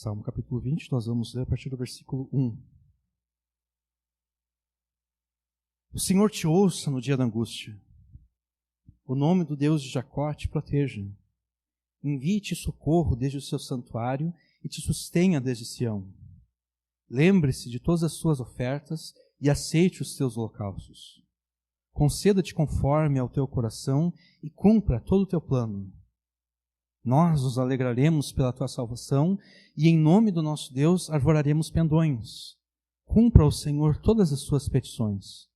Salmo capítulo 20, nós vamos ler a partir do versículo 1. O Senhor te ouça no dia da angústia. O nome do Deus de Jacó te proteja. Envie-te socorro desde o seu santuário e te sustenha desde Sião. Lembre-se de todas as suas ofertas e aceite os teus holocaustos. Conceda-te conforme ao teu coração e cumpra todo o teu plano. Nós nos alegraremos pela tua salvação e em nome do nosso Deus arvoraremos pendões. Cumpra ao Senhor todas as suas petições.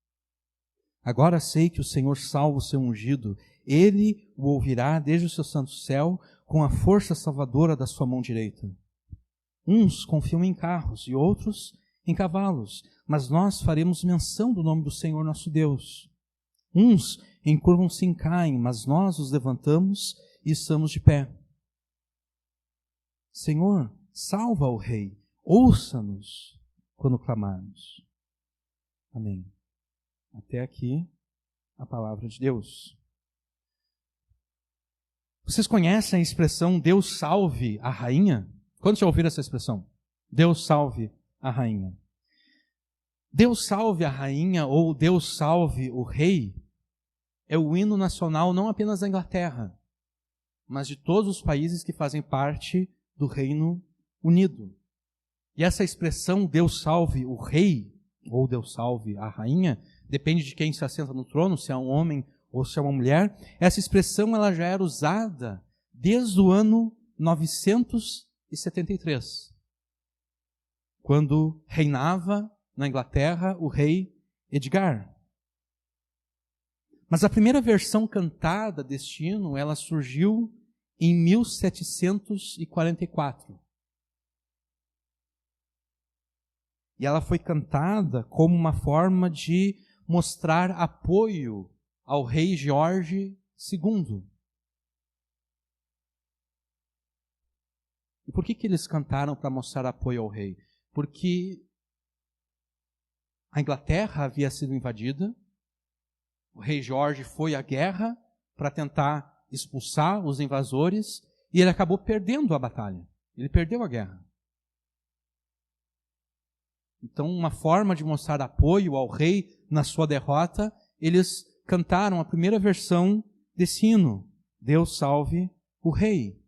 Agora sei que o Senhor salva o seu ungido. Ele o ouvirá desde o seu santo céu com a força salvadora da sua mão direita. Uns confiam em carros e outros em cavalos, mas nós faremos menção do nome do Senhor nosso Deus. Uns encurvam-se e caem, mas nós os levantamos e estamos de pé. Senhor, salva o Rei, ouça-nos quando clamarmos. Amém. Até aqui a palavra de Deus. Vocês conhecem a expressão Deus salve a rainha? Quando já ouviram essa expressão? Deus salve a rainha. Deus salve a rainha ou Deus salve o rei é o hino nacional não apenas da Inglaterra, mas de todos os países que fazem parte do Reino Unido. E essa expressão Deus salve o rei ou Deus salve a rainha, depende de quem se assenta no trono, se é um homem ou se é uma mulher. Essa expressão ela já era usada desde o ano 973, quando reinava na Inglaterra o rei Edgar. Mas a primeira versão cantada deste hino, ela surgiu em 1744. E ela foi cantada como uma forma de mostrar apoio ao rei George II. E por que eles cantaram para mostrar apoio ao rei? Porque a Inglaterra havia sido invadida, o rei Jorge foi à guerra para tentar expulsar os invasores e ele acabou perdendo a batalha. Ele perdeu a guerra. Então, uma forma de mostrar apoio ao rei na sua derrota, eles cantaram a primeira versão desse hino, Deus salve o rei.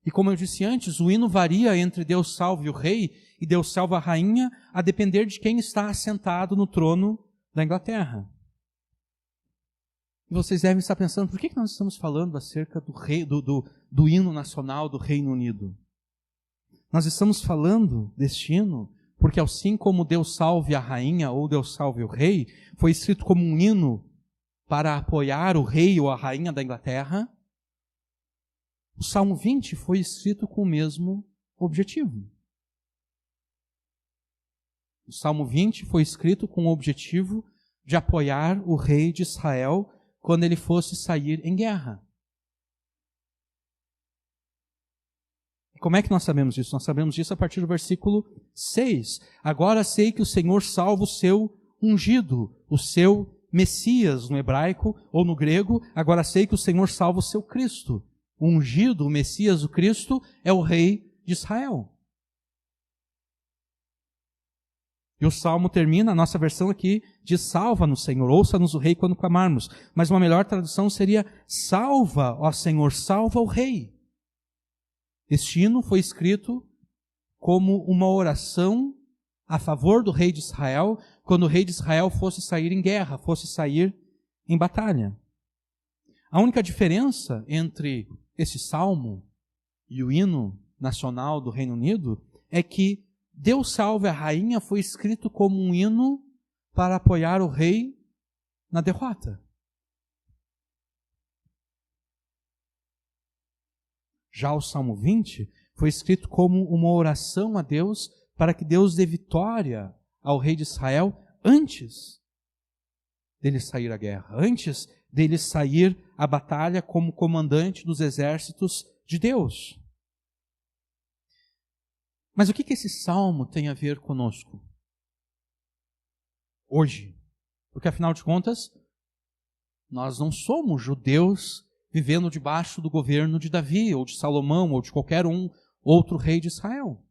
E como eu disse antes, o hino varia entre Deus salve o rei e Deus salve a rainha, a depender de quem está assentado no trono da Inglaterra. E vocês devem estar pensando, por que nós estamos falando acerca do hino nacional do Reino Unido? Nós estamos falando deste hino porque assim como Deus salve a rainha ou Deus salve o rei, foi escrito como um hino para apoiar o rei ou a rainha da Inglaterra, o Salmo 20 foi escrito com o mesmo objetivo. O Salmo 20 foi escrito com o objetivo de apoiar o rei de Israel quando ele fosse sair em guerra. E como é que nós sabemos disso? Nós sabemos disso a partir do versículo 6. Agora sei que o Senhor salva o seu ungido, o seu Messias no hebraico ou no grego. Agora sei que o Senhor salva o seu Cristo. O ungido, o Messias, o Cristo, é o rei de Israel. E o Salmo termina, a nossa versão aqui, diz salva-nos, Senhor, ouça-nos o rei quando clamarmos. Mas uma melhor tradução seria salva, ó Senhor, salva o rei. Este hino foi escrito como uma oração a favor do rei de Israel, quando o rei de Israel fosse sair em guerra, fosse sair em batalha. A única diferença entre esse salmo e o hino nacional do Reino Unido é que Deus salve a rainha foi escrito como um hino para apoiar o rei na derrota. Já o Salmo 20 foi escrito como uma oração a Deus para que Deus dê vitória ao rei de Israel antes dele sair à guerra, antes dele sair à batalha como comandante dos exércitos de Deus. Mas o que esse salmo tem a ver conosco hoje? Porque, afinal de contas, nós não somos judeus vivendo debaixo do governo de Davi, ou de Salomão, ou de qualquer um outro rei de Israel.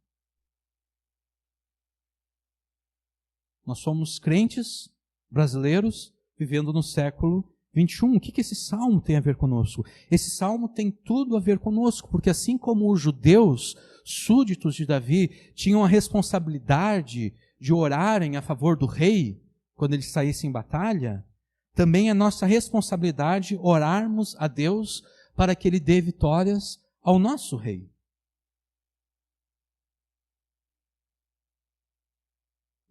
Nós somos crentes brasileiros vivendo no século 21. O que esse salmo tem a ver conosco? Esse salmo tem tudo a ver conosco, porque assim como os judeus, súditos de Davi, tinham a responsabilidade de orarem a favor do rei quando ele saísse em batalha, também é nossa responsabilidade orarmos a Deus para que ele dê vitórias ao nosso rei.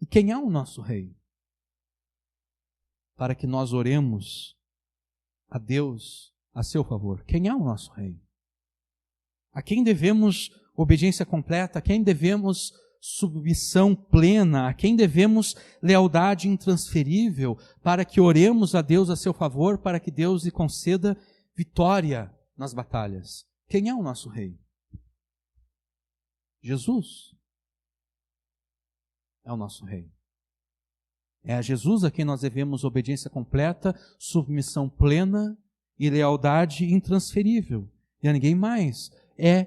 E quem é o nosso rei? Para que nós oremos a Deus a seu favor. Quem é o nosso rei? A quem devemos obediência completa? A quem devemos submissão plena? A quem devemos lealdade intransferível para que oremos a Deus a seu favor, para que Deus lhe conceda vitória nas batalhas? Quem é o nosso rei? Jesus é o nosso rei. É a Jesus a quem nós devemos obediência completa, submissão plena e lealdade intransferível. E a ninguém mais. É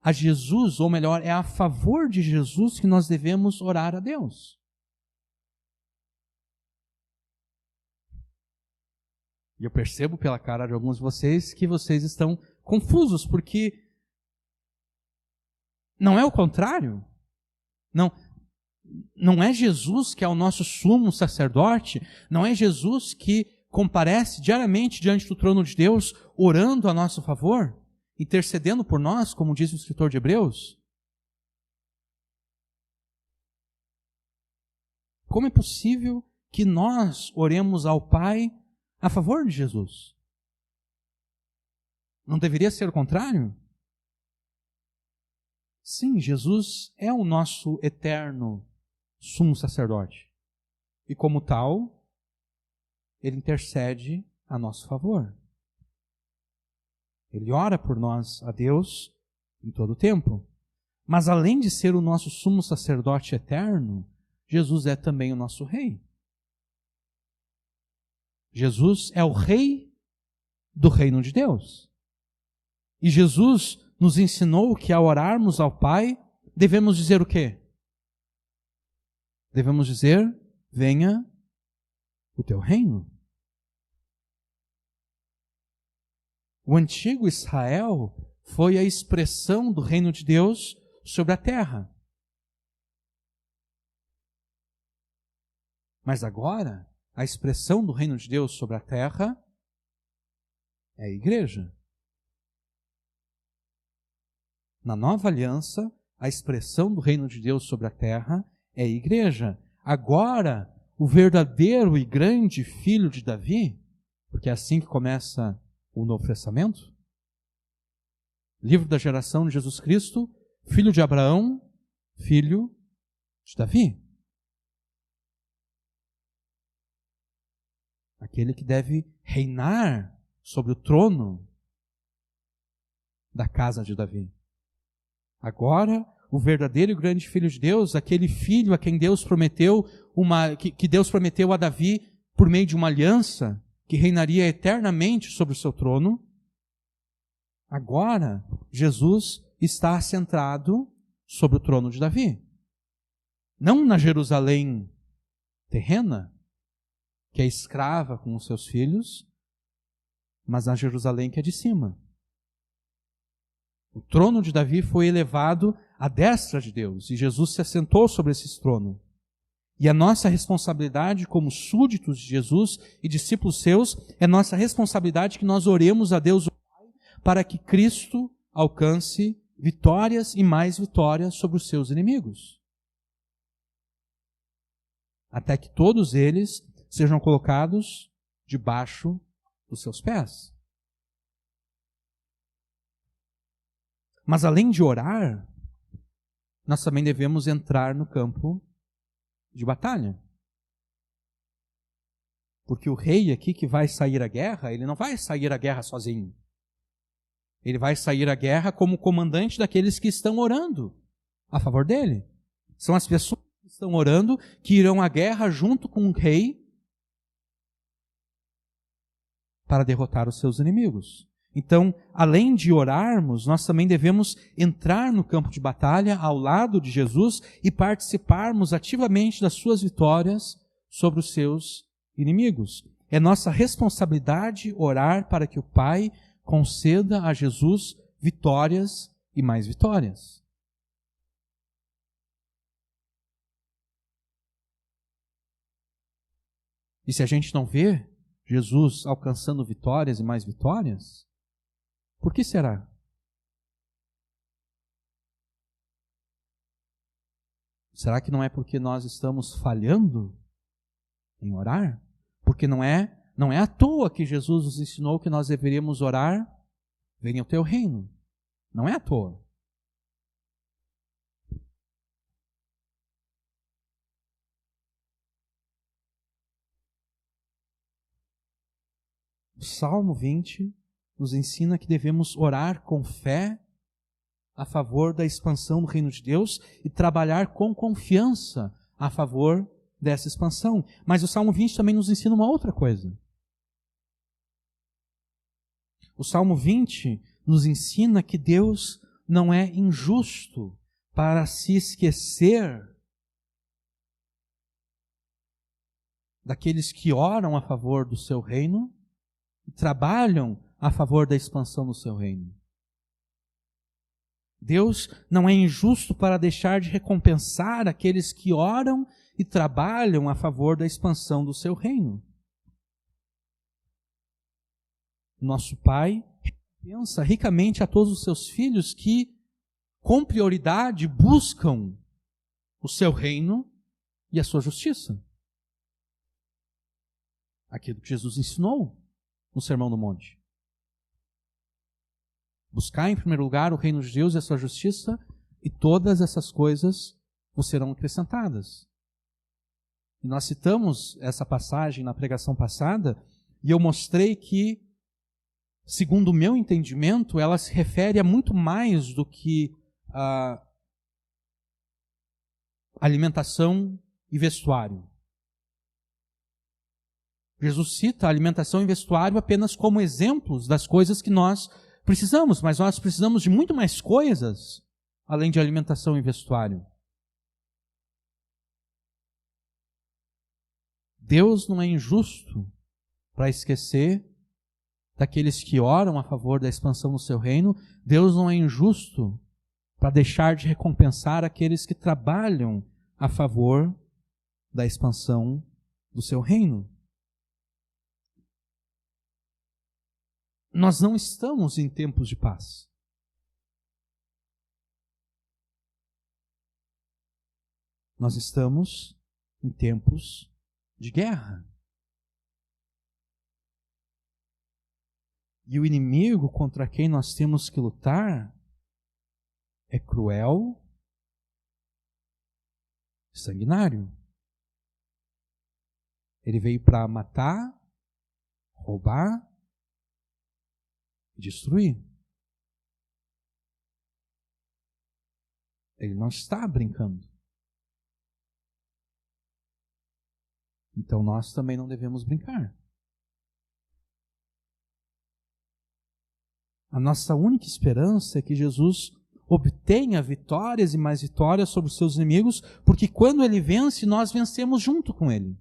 a Jesus, ou melhor, é a favor de Jesus que nós devemos orar a Deus. E eu percebo pela cara de alguns de vocês que vocês estão confusos, porque não é o contrário. Não é Jesus que é o nosso sumo sacerdote, não é Jesus que comparece diariamente diante do trono de Deus, orando a nosso favor, intercedendo por nós, como diz o escritor de Hebreus? Como é possível que nós oremos ao Pai a favor de Jesus? Não deveria ser o contrário? Sim, Jesus é o nosso eterno sumo sacerdote. E como tal, ele intercede a nosso favor. Ele ora por nós a Deus em todo o tempo. Mas além de ser o nosso sumo sacerdote eterno, Jesus é também o nosso rei. Jesus é o rei do reino de Deus. E Jesus nos ensinou que ao orarmos ao Pai, devemos dizer o quê? Devemos dizer, venha o teu reino. O antigo Israel foi a expressão do reino de Deus sobre a terra. Mas agora, a expressão do reino de Deus sobre a terra é a igreja. Na nova aliança, a expressão do reino de Deus sobre a terra é a igreja. Agora, o verdadeiro e grande filho de Davi, porque é assim que começa o Novo Testamento, livro da geração de Jesus Cristo, filho de Abraão, filho de Davi. Aquele que deve reinar sobre o trono da casa de Davi. Agora, o verdadeiro e grande filho de Deus, aquele filho a quem Deus prometeu, que Deus prometeu a Davi por meio de uma aliança, que reinaria eternamente sobre o seu trono, agora Jesus está assentado sobre o trono de Davi. Não na Jerusalém terrena, que é escrava com os seus filhos, mas na Jerusalém que é de cima. O trono de Davi foi elevado à destra de Deus, e Jesus se assentou sobre esse trono. E a nossa responsabilidade como súditos de Jesus e discípulos seus, é nossa responsabilidade que nós oremos a Deus para que Cristo alcance vitórias e mais vitórias sobre os seus inimigos. Até que todos eles sejam colocados debaixo dos seus pés. Mas além de orar, nós também devemos entrar no campo de batalha. Porque o rei aqui que vai sair à guerra, ele não vai sair à guerra sozinho. Ele vai sair à guerra como comandante daqueles que estão orando a favor dele. São as pessoas que estão orando que irão à guerra junto com o rei para derrotar os seus inimigos. Então, além de orarmos, nós também devemos entrar no campo de batalha ao lado de Jesus e participarmos ativamente das suas vitórias sobre os seus inimigos. É nossa responsabilidade orar para que o Pai conceda a Jesus vitórias e mais vitórias. E se a gente não vê Jesus alcançando vitórias e mais vitórias, por que será? Será que não é porque nós estamos falhando em orar? Porque não é à toa que Jesus nos ensinou que nós deveríamos orar, venha o teu reino. Não é à toa. O Salmo 20 nos ensina que devemos orar com fé a favor da expansão do reino de Deus e trabalhar com confiança a favor dessa expansão. Mas o Salmo 20 também nos ensina uma outra coisa. O Salmo 20 nos ensina que Deus não é injusto para se esquecer daqueles que oram a favor do seu reino e trabalham a favor da expansão do seu reino. Deus não é injusto para deixar de recompensar aqueles que oram e trabalham a favor da expansão do seu reino. Nosso Pai recompensa ricamente a todos os seus filhos que, com prioridade, buscam o seu reino e a sua justiça. Aquilo que Jesus ensinou no Sermão do Monte. Buscar em primeiro lugar o reino de Deus e a sua justiça, e todas essas coisas vos serão acrescentadas. E nós citamos essa passagem na pregação passada, e eu mostrei que, segundo o meu entendimento, ela se refere a muito mais do que a alimentação e vestuário. Jesus cita a alimentação e vestuário apenas como exemplos das coisas que nós precisamos, mas nós precisamos de muito mais coisas além de alimentação e vestuário. Deus não é injusto para esquecer daqueles que oram a favor da expansão do seu reino. Deus não é injusto para deixar de recompensar aqueles que trabalham a favor da expansão do seu reino. Nós não estamos em tempos de paz. Nós estamos em tempos de guerra. E o inimigo contra quem nós temos que lutar é cruel, sanguinário. Ele veio para matar, roubar e destruir. Ele não está brincando. Então nós também não devemos brincar. A nossa única esperança é que Jesus obtenha vitórias e mais vitórias sobre os seus inimigos, porque quando ele vence, nós vencemos junto com ele.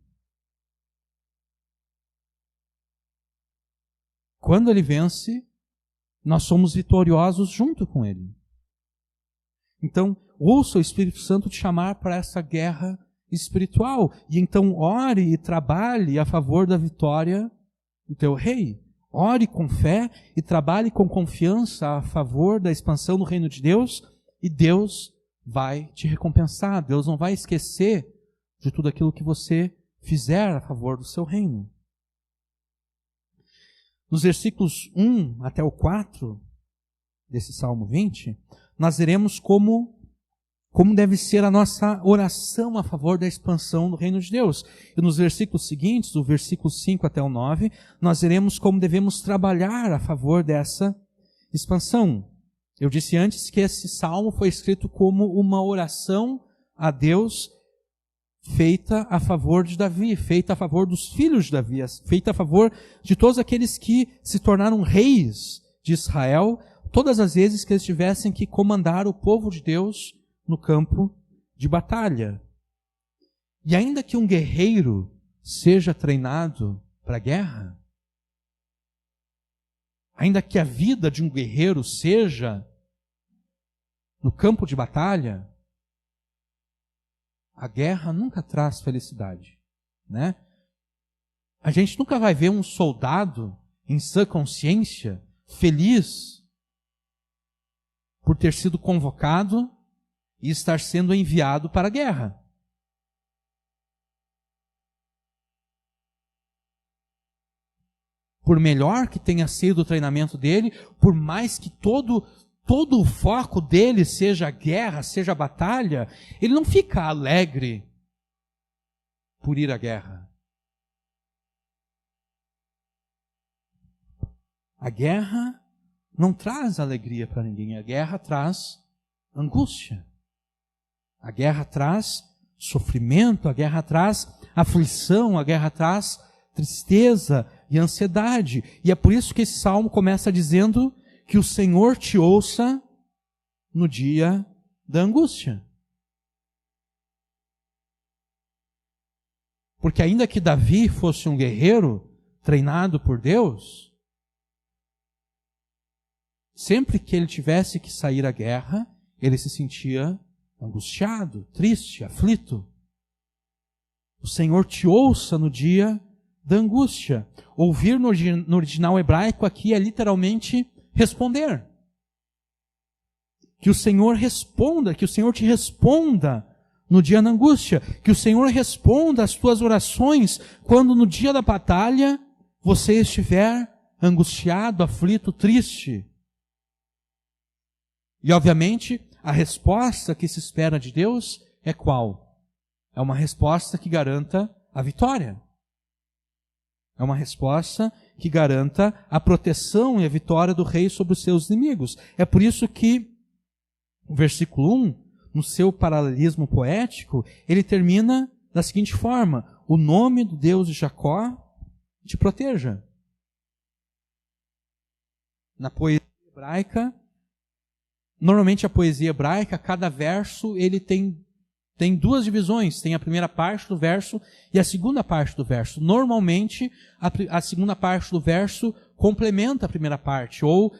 Quando ele vence, nós somos vitoriosos junto com ele. Então, ouça o Espírito Santo te chamar para essa guerra espiritual. E então ore e trabalhe a favor da vitória do teu rei. Ore com fé e trabalhe com confiança a favor da expansão do reino de Deus, e Deus vai te recompensar. Deus não vai esquecer de tudo aquilo que você fizer a favor do seu reino. Nos versículos 1 até o 4 desse Salmo 20, nós veremos como deve ser a nossa oração a favor da expansão do reino de Deus. E nos versículos seguintes, do versículo 5 até o 9, nós veremos como devemos trabalhar a favor dessa expansão. Eu disse antes que esse salmo foi escrito como uma oração a Deus feita a favor de Davi, feita a favor dos filhos de Davi, feita a favor de todos aqueles que se tornaram reis de Israel, todas as vezes que eles tivessem que comandar o povo de Deus no campo de batalha. E ainda que um guerreiro seja treinado para a guerra, ainda que a vida de um guerreiro seja no campo de batalha, a guerra nunca traz felicidade, né? A gente nunca vai ver um soldado em sã consciência feliz por ter sido convocado e estar sendo enviado para a guerra. Por melhor que tenha sido o treinamento dele, por mais que todo o foco dele seja a guerra, seja a batalha, ele não fica alegre por ir à guerra. A guerra não traz alegria para ninguém, a guerra traz angústia. A guerra traz sofrimento, a guerra traz aflição, a guerra traz tristeza e ansiedade. E é por isso que esse salmo começa dizendo que o Senhor te ouça no dia da angústia. Porque ainda que Davi fosse um guerreiro treinado por Deus, sempre que ele tivesse que sair à guerra, ele se sentia angustiado, triste, aflito. O Senhor te ouça no dia da angústia. Ouvir no original hebraico aqui é literalmente responder. Que o Senhor responda, que o Senhor te responda no dia da angústia. Que o Senhor responda às tuas orações quando no dia da batalha você estiver angustiado, aflito, triste. E obviamente a resposta que se espera de Deus é qual? É uma resposta que garanta a vitória. É uma resposta que garanta a proteção e a vitória do rei sobre os seus inimigos. É por isso que o versículo 1, no seu paralelismo poético, ele termina da seguinte forma: o nome do Deus de Jacó te proteja. Na poesia hebraica, normalmente a poesia hebraica, cada verso ele tem duas divisões. Tem a primeira parte do verso e a segunda parte do verso. Normalmente, a segunda parte do verso complementa a primeira parte, ou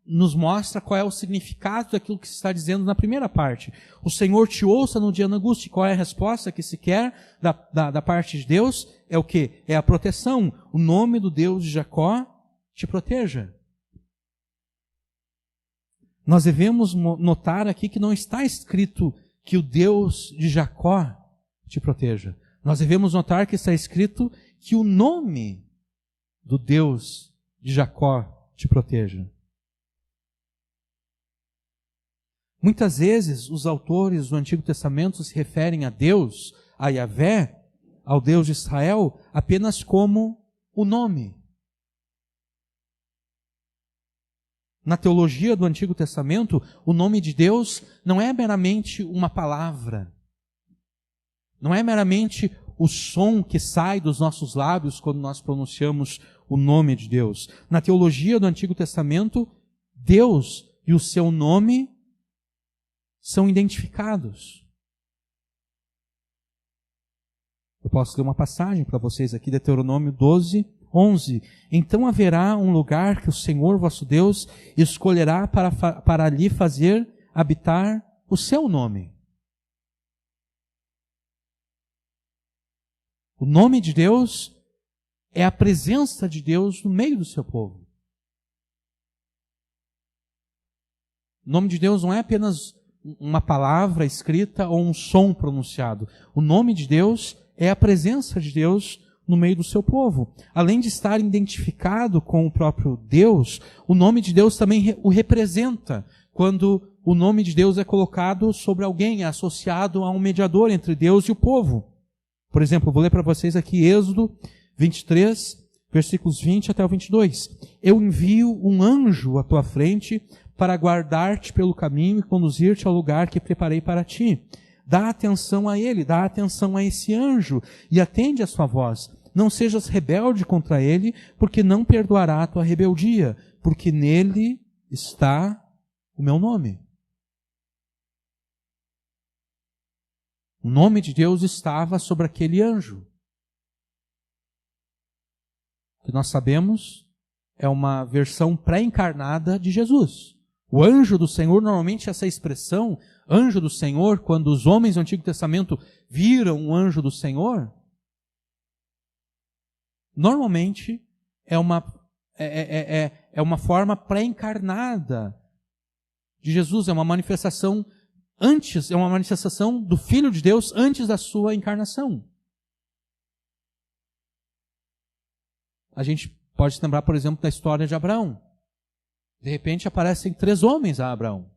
nos mostra qual é o significado daquilo que se está dizendo na primeira parte. O Senhor te ouça no dia da angústia. Qual é a resposta que se quer da parte de Deus? É o quê? É a proteção. O nome do Deus de Jacó te proteja. Nós devemos notar aqui que não está escrito que o Deus de Jacó te proteja. Nós devemos notar que está escrito que o nome do Deus de Jacó te proteja. Muitas vezes os autores do Antigo Testamento se referem a Deus, a Yahvé, ao Deus de Israel, apenas como o nome. Na teologia do Antigo Testamento, o nome de Deus não é meramente uma palavra. Não é meramente o som que sai dos nossos lábios quando nós pronunciamos o nome de Deus. Na teologia do Antigo Testamento, Deus e o seu nome são identificados. Eu posso ler uma passagem para vocês aqui, Deuteronômio 12:11. Então haverá um lugar que o Senhor vosso Deus escolherá para ali fazer habitar o seu nome. O nome de Deus é a presença de Deus no meio do seu povo. O nome de Deus não é apenas uma palavra escrita ou um som pronunciado. O nome de Deus é a presença de Deus no meio do seu povo. Além de estar identificado com o próprio Deus, o nome de Deus também o representa. Quando o nome de Deus é colocado sobre alguém, é associado a um mediador entre Deus e o povo. Por exemplo, eu vou ler para vocês aqui Êxodo 23, versículos 20 até o 22. Eu envio um anjo à tua frente para guardar-te pelo caminho e conduzir-te ao lugar que preparei para ti. Dá atenção a ele, dá atenção a esse anjo e atende a sua voz. Não sejas rebelde contra ele, porque não perdoará a tua rebeldia. porque nele está o meu nome. O nome de Deus estava sobre aquele anjo. Que nós sabemos é uma versão pré-encarnada de Jesus. O anjo do Senhor, normalmente essa expressão, anjo do Senhor, quando os homens do Antigo Testamento viram o anjo do Senhor, normalmente é uma forma pré-encarnada de Jesus, é uma manifestação antes, é uma manifestação do Filho de Deus antes da sua encarnação. A gente pode se lembrar, por exemplo, da história de Abraão. De repente aparecem 3 homens a Abraão.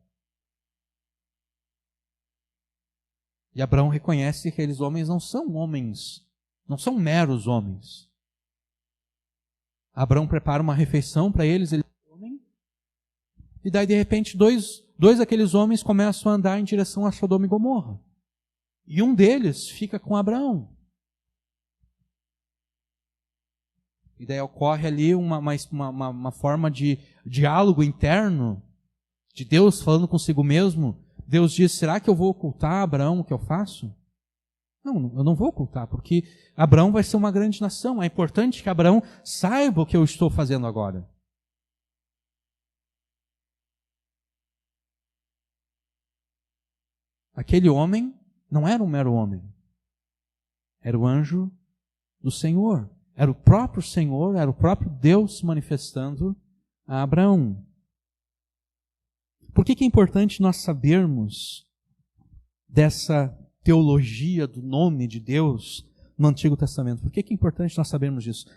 E Abraão reconhece que aqueles homens não são homens, não são meros homens. Abraão prepara uma refeição para eles, e daí de repente dois daqueles homens começam a andar em direção a Sodoma e Gomorra. E um deles fica com Abraão. E daí ocorre ali uma forma de diálogo interno, de Deus falando consigo mesmo. Deus diz, será que eu vou ocultar a Abraão o que eu faço? Não, eu não vou ocultar, porque Abraão vai ser uma grande nação. É importante que Abraão saiba o que eu estou fazendo agora. Aquele homem não era um mero homem. Era o anjo do Senhor. Era o próprio Senhor, era o próprio Deus se manifestando a Abraão. Por que é importante nós sabermos dessa teologia do nome de Deus no Antigo Testamento? Por que é importante nós sabermos disso?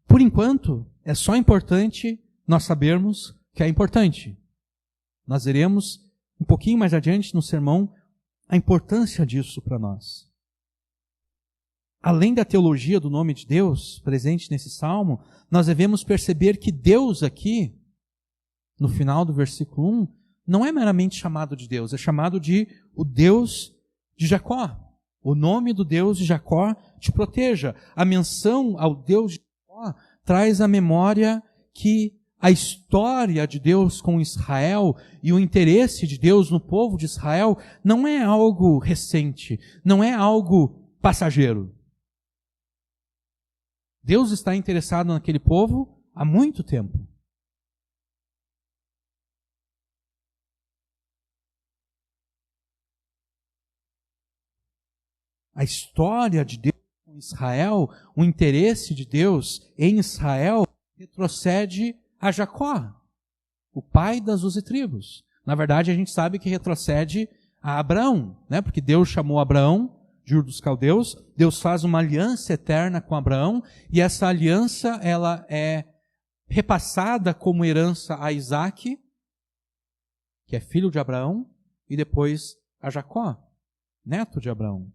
Por enquanto, é só importante nós sabermos que é importante. Nós veremos um pouquinho mais adiante no sermão a importância disso para nós. Além da teologia do nome de Deus presente nesse salmo, nós devemos perceber que Deus aqui, no final do versículo 1, não é meramente chamado de Deus, é chamado de o Deus de Jacó. O nome do Deus de Jacó te proteja. A menção ao Deus de Jacó traz à memória que a história de Deus com Israel e o interesse de Deus no povo de Israel não é algo recente, não é algo passageiro. Deus está interessado naquele povo há muito tempo. A história de Deus com Israel, o interesse de Deus em Israel, retrocede a Jacó, o pai das 12 tribos. Na verdade, a gente sabe que retrocede a Abraão, né? Porque Deus chamou Abraão de Ur dos Caldeus, Deus faz uma aliança eterna com Abraão, e essa aliança ela é repassada como herança a Isaque, que é filho de Abraão, e depois a Jacó, neto de Abraão.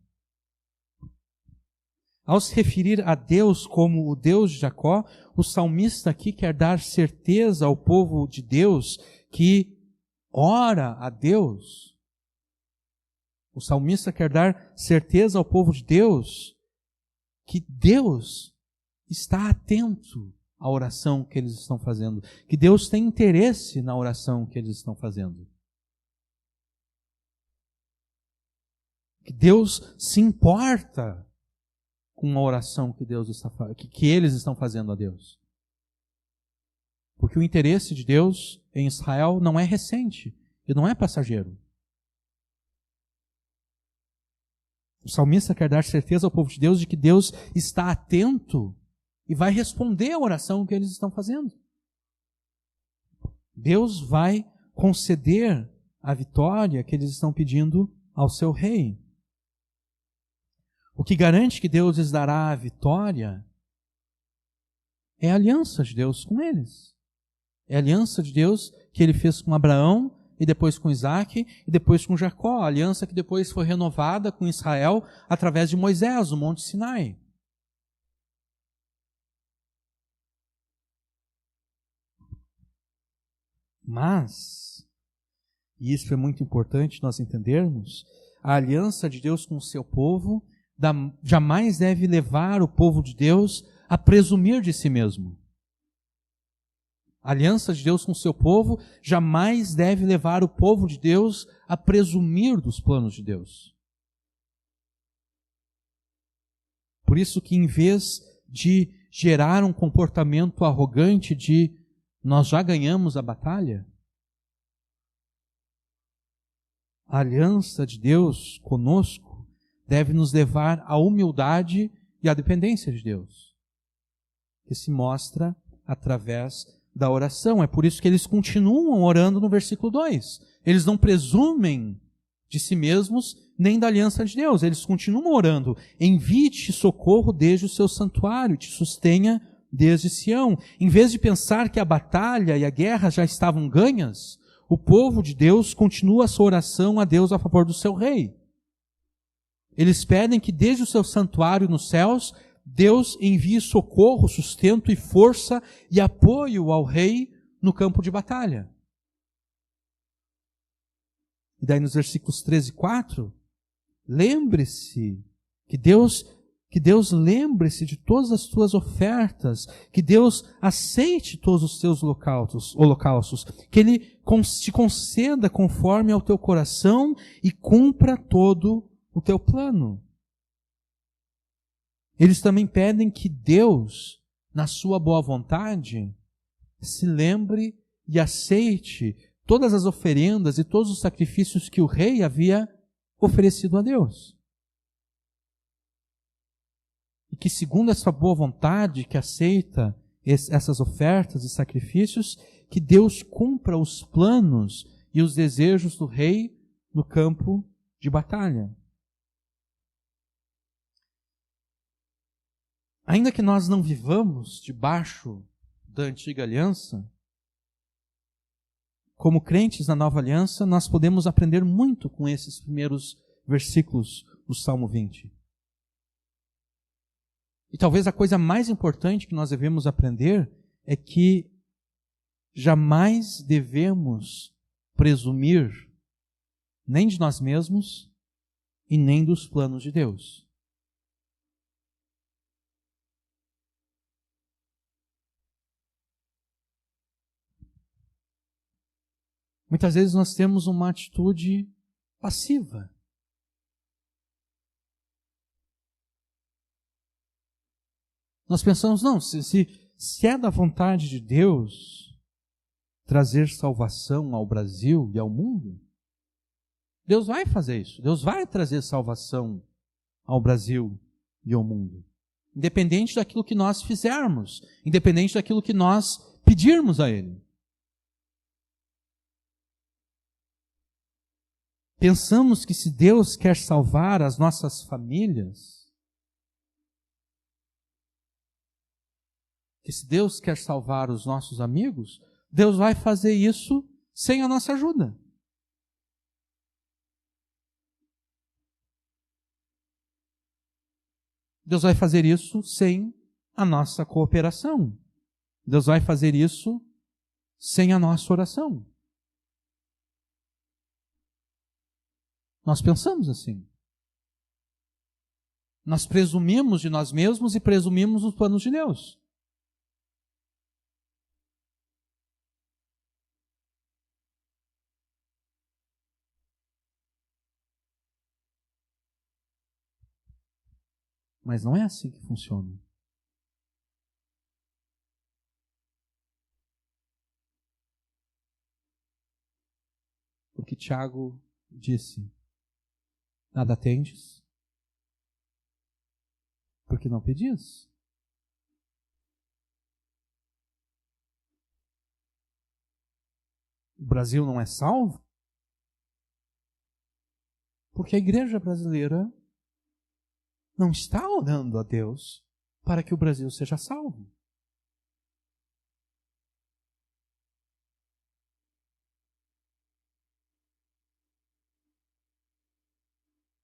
Ao se referir a Deus como o Deus de Jacó, o salmista aqui quer dar certeza ao povo de Deus que ora a Deus. O salmista quer dar certeza ao povo de Deus que Deus está atento à oração que eles estão fazendo, que Deus tem interesse na oração que eles estão fazendo. Que Deus se importa com a oração que eles estão fazendo a Deus. Porque o interesse de Deus em Israel não é recente e não é passageiro. O salmista quer dar certeza ao povo de Deus de que Deus está atento e vai responder à oração que eles estão fazendo. Deus vai conceder a vitória que eles estão pedindo ao seu rei. O que garante que Deus lhes dará a vitória é a aliança de Deus com eles. É a aliança de Deus que ele fez com Abraão, e depois com Isaque, e depois com Jacó. A aliança que depois foi renovada com Israel através de Moisés, no Monte Sinai. Mas, e isso é muito importante nós entendermos, a aliança de Deus com o seu povo jamais deve levar o povo de Deus a presumir de si mesmo. A aliança de Deus com o seu povo jamais deve levar o povo de Deus a presumir dos planos de Deus. Por isso que em vez de gerar um comportamento arrogante de nós já ganhamos a batalha, a aliança de Deus conosco deve nos levar à humildade e à dependência de Deus, que se mostra através da oração. É por isso que eles continuam orando no versículo 2. Eles não presumem de si mesmos nem da aliança de Deus. Eles continuam orando. Envie-te socorro desde o seu santuário, te sustenha desde Sião. Em vez de pensar que a batalha e a guerra já estavam ganhas, o povo de Deus continua a sua oração a Deus a favor do seu rei. Eles pedem que desde o seu santuário nos céus, Deus envie socorro, sustento e força e apoio ao rei no campo de batalha. E daí nos versículos 13 e 4, lembre-se que Deus lembre-se de todas as tuas ofertas, que Deus aceite todos os teus holocaustos, que Ele te conceda conforme ao teu coração e cumpra todo o teu plano. Eles também pedem que Deus, na sua boa vontade, se lembre e aceite todas as oferendas e todos os sacrifícios que o rei havia oferecido a Deus. E que, segundo essa boa vontade que aceita essas ofertas e sacrifícios, que Deus cumpra os planos e os desejos do rei no campo de batalha. Ainda que nós não vivamos debaixo da antiga aliança, como crentes na nova aliança, nós podemos aprender muito com esses primeiros versículos do Salmo 20. E talvez a coisa mais importante que nós devemos aprender é que jamais devemos presumir nem de nós mesmos e nem dos planos de Deus. Muitas vezes nós temos uma atitude passiva. Nós pensamos, não, se é da vontade de Deus trazer salvação ao Brasil e ao mundo, Deus vai fazer isso. Deus vai trazer salvação ao Brasil e ao mundo. Independente daquilo que nós fizermos, independente daquilo que nós pedirmos a Ele. Pensamos que se Deus quer salvar as nossas famílias, que se Deus quer salvar os nossos amigos, Deus vai fazer isso sem a nossa ajuda. Deus vai fazer isso sem a nossa cooperação. Deus vai fazer isso sem a nossa oração. Nós pensamos assim. Nós presumimos de nós mesmos e presumimos dos planos de Deus. Mas não é assim que funciona. Porque Tiago disse: nada tendes, porque não pedis. O Brasil não é salvo porque a igreja brasileira não está orando a Deus para que o Brasil seja salvo.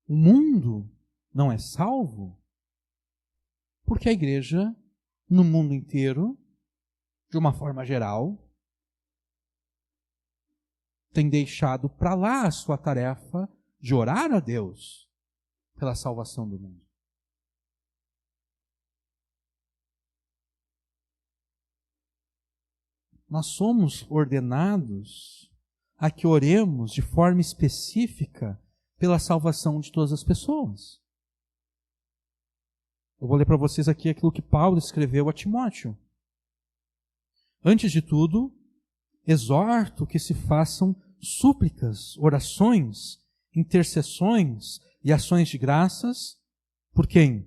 O mundo não é salvo porque a igreja, no mundo inteiro, de uma forma geral, tem deixado para lá a sua tarefa de orar a Deus pela salvação do mundo. nós somos ordenados a que oremos de forma específica pela salvação de todas as pessoas. Eu vou ler para vocês aqui aquilo que Paulo escreveu a Timóteo. Antes de tudo, exorto que se façam súplicas, orações, intercessões e ações de graças por quem?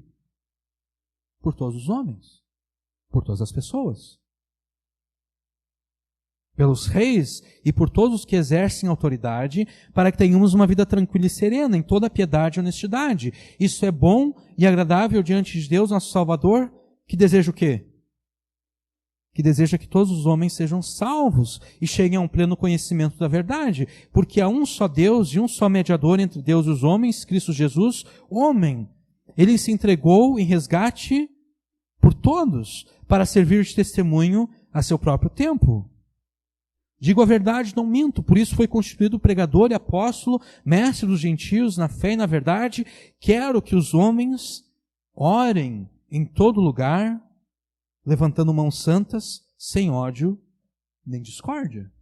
Por todos os homens, por todas as pessoas, pelos reis e por todos os que exercem autoridade, para que tenhamos uma vida tranquila e serena, em toda piedade e honestidade. Isso é bom e agradável diante de Deus, nosso Salvador, que deseja o quê? Que deseja que todos os homens sejam salvos e cheguem a um pleno conhecimento da verdade, porque há um só Deus e um só mediador entre Deus e os homens, Cristo Jesus, homem. Ele se entregou em resgate por todos, para servir de testemunho a seu próprio tempo. Digo a verdade, não minto, por isso foi constituído pregador e apóstolo, mestre dos gentios na fé e na verdade. Quero que os homens orem em todo lugar, levantando mãos santas, sem ódio nem discórdia.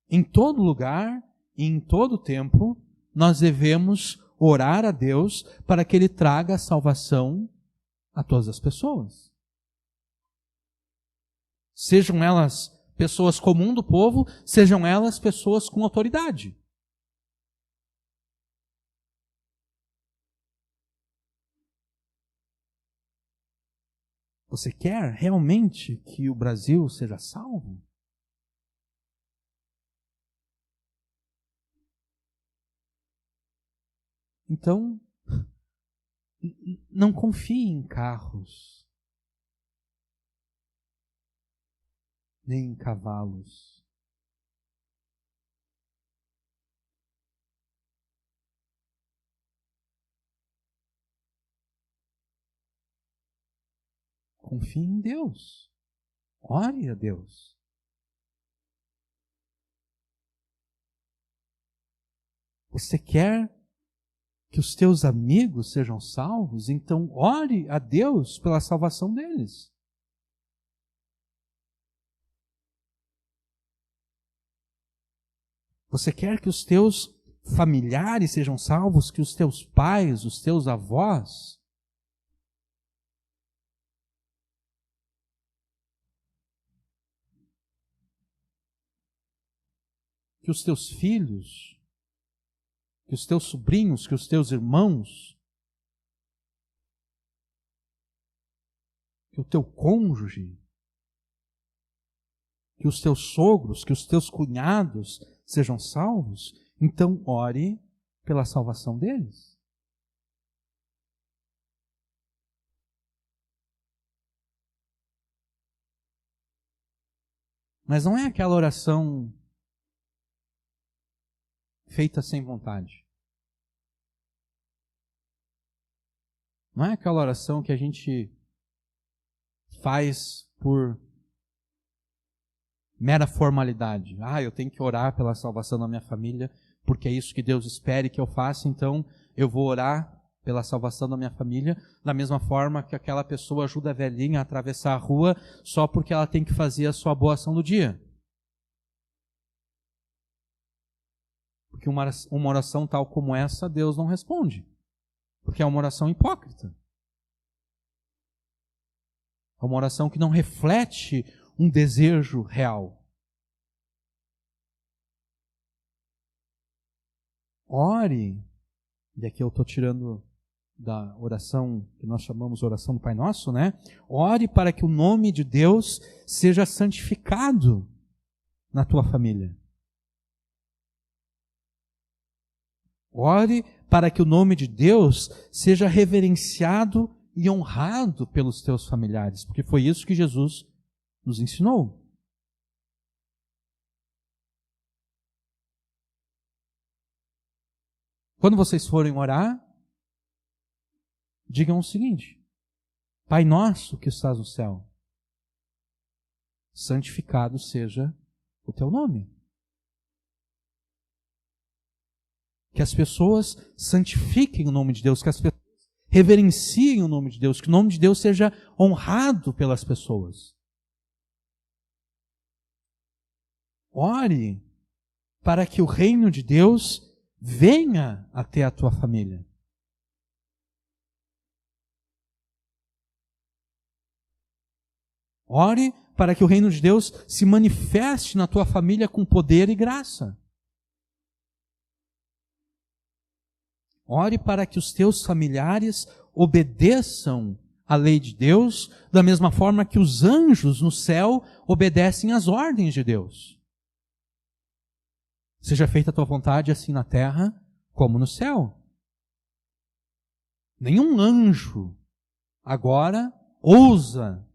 Em todo lugar e em todo tempo, nós devemos orar a Deus para que Ele traga a salvação a todas as pessoas. Sejam elas pessoas comuns do povo, sejam elas pessoas com autoridade. Você quer realmente que o Brasil seja salvo? Então, não confie em carros, nem em cavalos. Confie em Deus. Ore a Deus. Você quer que os teus amigos sejam salvos? Então ore a Deus pela salvação deles. Você quer que os teus familiares sejam salvos, que os teus pais, os teus avós? Que os teus filhos, que os teus sobrinhos, que os teus irmãos, que o teu cônjuge, que os teus sogros, que os teus cunhados sejam salvos? Então ore pela salvação deles. Mas não é aquela oração feita sem vontade. Não é aquela oração que a gente faz por mera formalidade. Eu tenho que orar pela salvação da minha família, porque é isso que Deus espera que eu faça, então eu vou orar pela salvação da minha família, da mesma forma que aquela pessoa ajuda a velhinha a atravessar a rua só porque ela tem que fazer a sua boa ação do dia. Porque uma oração tal como essa, Deus não responde. Porque é uma oração hipócrita. É uma oração que não reflete um desejo real. Ore, e aqui eu estou tirando da oração que nós chamamos de oração do Pai Nosso, né? Ore para que o nome de Deus seja santificado na tua família. Ore para que o nome de Deus seja reverenciado e honrado pelos teus familiares, porque foi isso que Jesus nos ensinou. Quando vocês forem orar, digam o seguinte: Pai nosso que estás no céu, santificado seja o teu nome. Que as pessoas santifiquem o nome de Deus, que as pessoas reverenciem o nome de Deus, que o nome de Deus seja honrado pelas pessoas. Ore para que o reino de Deus venha até a tua família. Ore para que o reino de Deus se manifeste na tua família com poder e graça. Ore para que os teus familiares obedeçam à lei de Deus, da mesma forma que os anjos no céu obedecem às ordens de Deus. Seja feita a tua vontade assim na terra como no céu. Nenhum anjo agora ousa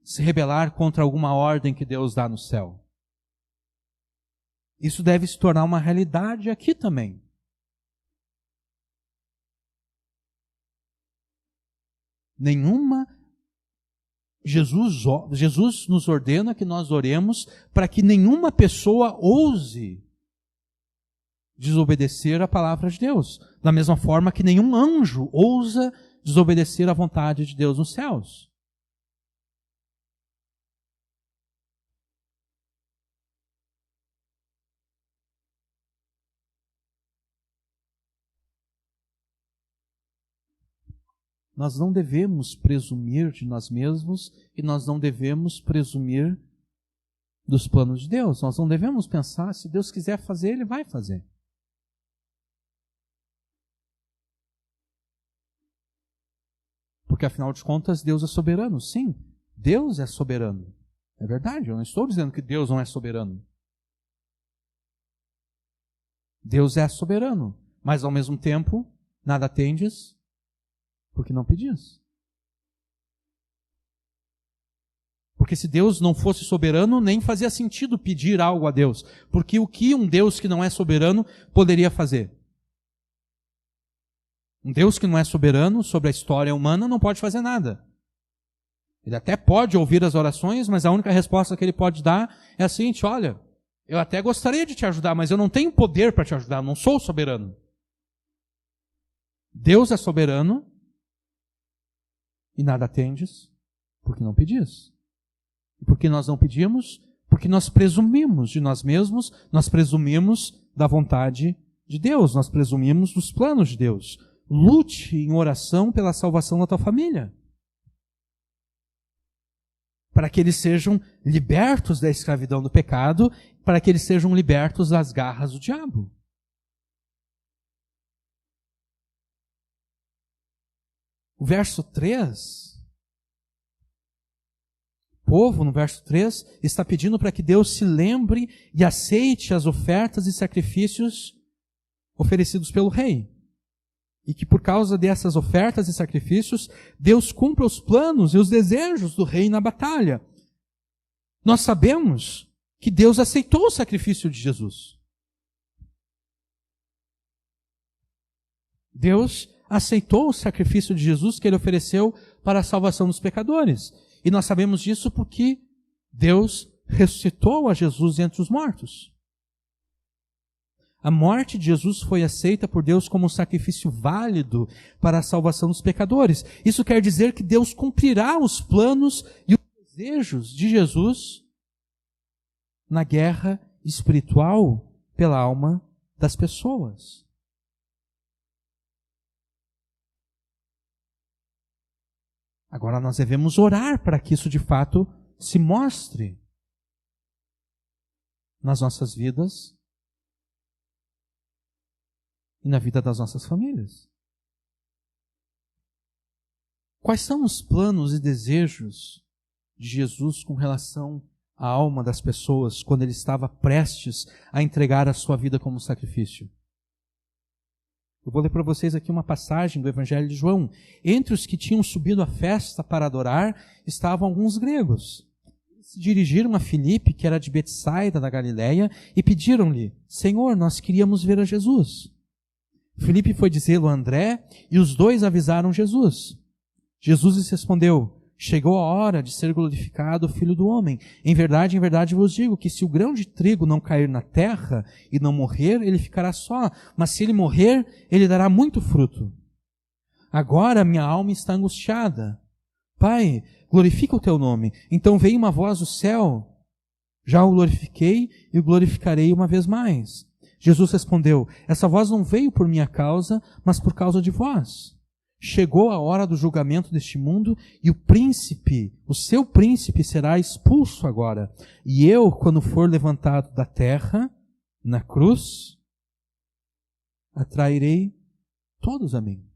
se rebelar contra alguma ordem que Deus dá no céu. Isso deve se tornar uma realidade aqui também. Jesus nos ordena que nós oremos para que nenhuma pessoa ouse desobedecer a palavra de Deus. Da mesma forma que nenhum anjo ousa desobedecer a vontade de Deus nos céus. Nós não devemos presumir de nós mesmos e nós não devemos presumir dos planos de Deus. Nós não devemos pensar, se Deus quiser fazer, Ele vai fazer. Porque afinal de contas, Deus é soberano. Sim, Deus é soberano. É verdade, eu não estou dizendo que Deus não é soberano. Deus é soberano, mas ao mesmo tempo, nada tendes porque não pedis. Porque se Deus não fosse soberano, nem fazia sentido pedir algo a Deus. Porque o que um Deus que não é soberano poderia fazer? Um Deus que não é soberano sobre a história humana não pode fazer nada. Ele até pode ouvir as orações, mas a única resposta que ele pode dar é a seguinte: olha, eu até gostaria de te ajudar, mas eu não tenho poder para te ajudar, eu não sou soberano. Deus é soberano, e nada tendes, porque não pedis. E por que nós não pedimos? Porque nós presumimos de nós mesmos, nós presumimos da vontade de Deus, nós presumimos dos planos de Deus. Lute em oração pela salvação da tua família. Para que eles sejam libertos da escravidão do pecado, para que eles sejam libertos das garras do diabo. O verso 3, o povo, no verso 3, está pedindo para que Deus se lembre e aceite as ofertas e sacrifícios oferecidos pelo rei. E que por causa dessas ofertas e sacrifícios, Deus cumpra os planos e os desejos do rei na batalha. Nós sabemos que Deus aceitou o sacrifício de Jesus. Deus aceitou o sacrifício de Jesus que ele ofereceu para a salvação dos pecadores. E nós sabemos disso porque Deus ressuscitou a Jesus entre os mortos. A morte de Jesus foi aceita por Deus como um sacrifício válido para a salvação dos pecadores. Isso quer dizer que Deus cumprirá os planos e os desejos de Jesus na guerra espiritual pela alma das pessoas. Agora nós devemos orar para que isso de fato se mostre nas nossas vidas e na vida das nossas famílias. Quais são os planos e desejos de Jesus com relação à alma das pessoas quando ele estava prestes a entregar a sua vida como sacrifício? Eu vou ler para vocês aqui uma passagem do Evangelho de João. Entre os que tinham subido à festa para adorar, estavam alguns gregos. Eles se dirigiram a Filipe, que era de Betsaida, da Galileia, e pediram-lhe: Senhor, nós queríamos ver a Jesus. Filipe foi dizê-lo a André, e os dois avisaram Jesus. Jesus lhes respondeu: chegou a hora de ser glorificado o Filho do Homem. Em verdade vos digo que se o grão de trigo não cair na terra e não morrer, ele ficará só. Mas se ele morrer, ele dará muito fruto. Agora minha alma está angustiada. Pai, glorifica o teu nome. Então veio uma voz do céu. Já o glorifiquei e o glorificarei uma vez mais. Jesus respondeu, essa voz não veio por minha causa, mas por causa de vós. Chegou a hora do julgamento deste mundo e o seu príncipe será expulso agora. E eu, quando for levantado da terra, na cruz, atrairei todos a mim.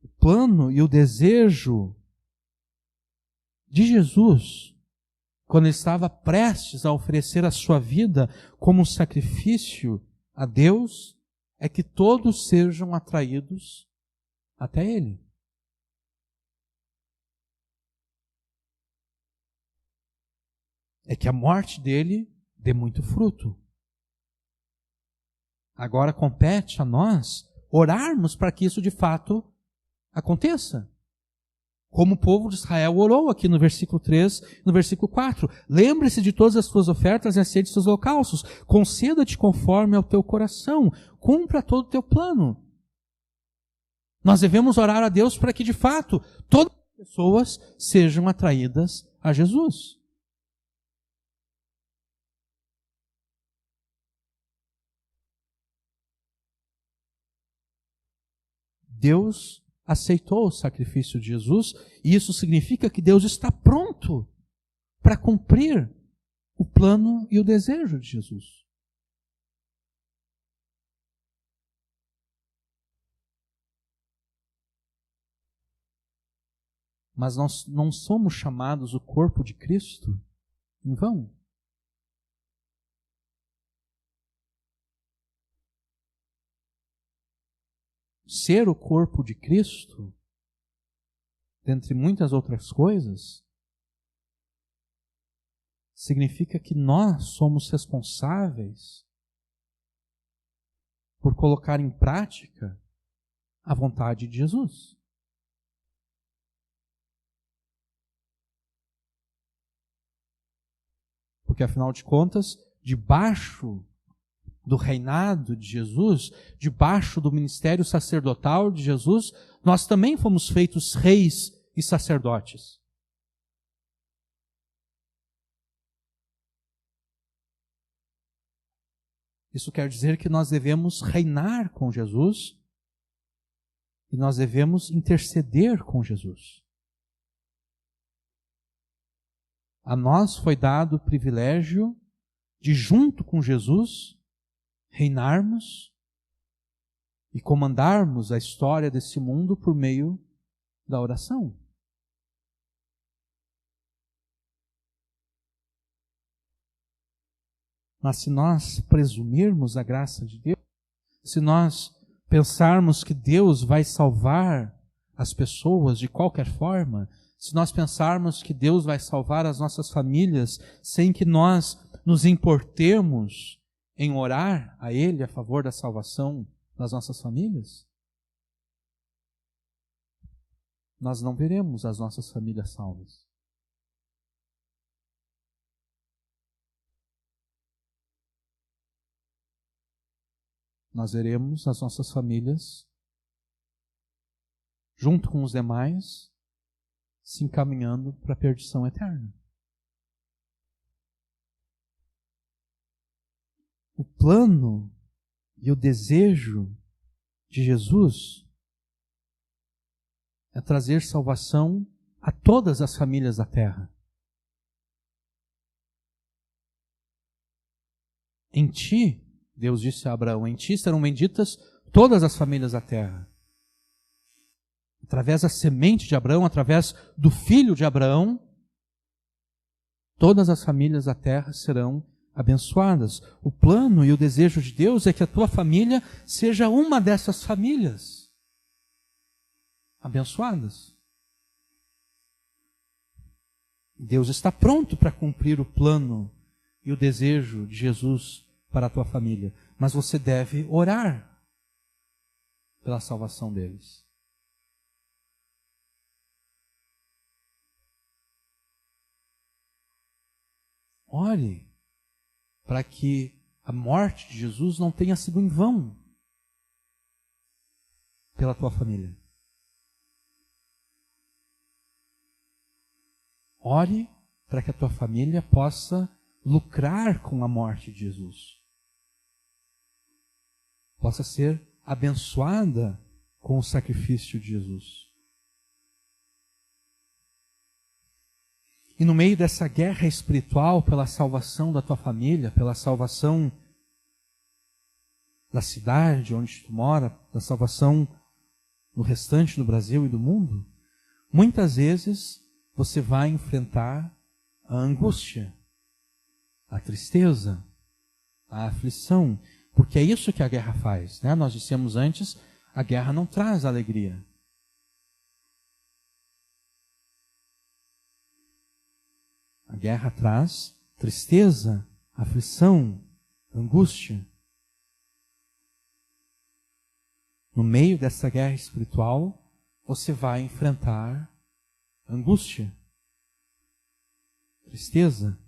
O plano e o desejo de Jesus, quando ele estava prestes a oferecer a sua vida como um sacrifício a Deus, é que todos sejam atraídos até Ele. É que a morte dele dê muito fruto. Agora compete a nós orarmos para que isso de fato aconteça. Como o povo de Israel orou aqui no versículo 3, no versículo 4. Lembre-se de todas as tuas ofertas e aceite seus holocaustos. Conceda-te conforme ao teu coração. Cumpra todo o teu plano. Nós devemos orar a Deus para que, de fato, todas as pessoas sejam atraídas a Jesus. Deus aceitou o sacrifício de Jesus, e isso significa que Deus está pronto para cumprir o plano e o desejo de Jesus. Mas nós não somos chamados o corpo de Cristo em vão. Ser o corpo de Cristo, dentre muitas outras coisas, significa que nós somos responsáveis por colocar em prática a vontade de Jesus. Porque, afinal de contas, debaixo do reinado de Jesus, debaixo do ministério sacerdotal de Jesus, nós também fomos feitos reis e sacerdotes. Isso quer dizer que nós devemos reinar com Jesus e nós devemos interceder com Jesus. A nós foi dado o privilégio de, junto com Jesus, reinarmos e comandarmos a história desse mundo por meio da oração. Mas se nós presumirmos a graça de Deus, se nós pensarmos que Deus vai salvar as pessoas de qualquer forma, se nós pensarmos que Deus vai salvar as nossas famílias sem que nós nos importemos em orar a Ele a favor da salvação das nossas famílias, nós não veremos as nossas famílias salvas. Nós veremos as nossas famílias, junto com os demais, se encaminhando para a perdição eterna. O plano e o desejo de Jesus é trazer salvação a todas as famílias da terra. Em ti, Deus disse a Abraão, em ti serão benditas todas as famílias da terra. Através da semente de Abraão, através do filho de Abraão, todas as famílias da terra serão abençoadas. O plano e o desejo de Deus é que a tua família seja uma dessas famílias abençoadas. Deus está pronto para cumprir o plano e o desejo de Jesus para a tua família, mas você deve orar pela salvação deles. Ore para que a morte de Jesus não tenha sido em vão pela tua família. Ore para que a tua família possa lucrar com a morte de Jesus. Possa ser abençoada com o sacrifício de Jesus. E no meio dessa guerra espiritual pela salvação da tua família, pela salvação da cidade onde tu mora, da salvação no restante do Brasil e do mundo, muitas vezes você vai enfrentar a angústia, a tristeza, a aflição, porque é isso que a guerra faz, né? Nós dissemos antes, a guerra não traz alegria. A guerra traz tristeza, aflição, angústia. No meio dessa guerra espiritual, você vai enfrentar angústia, tristeza.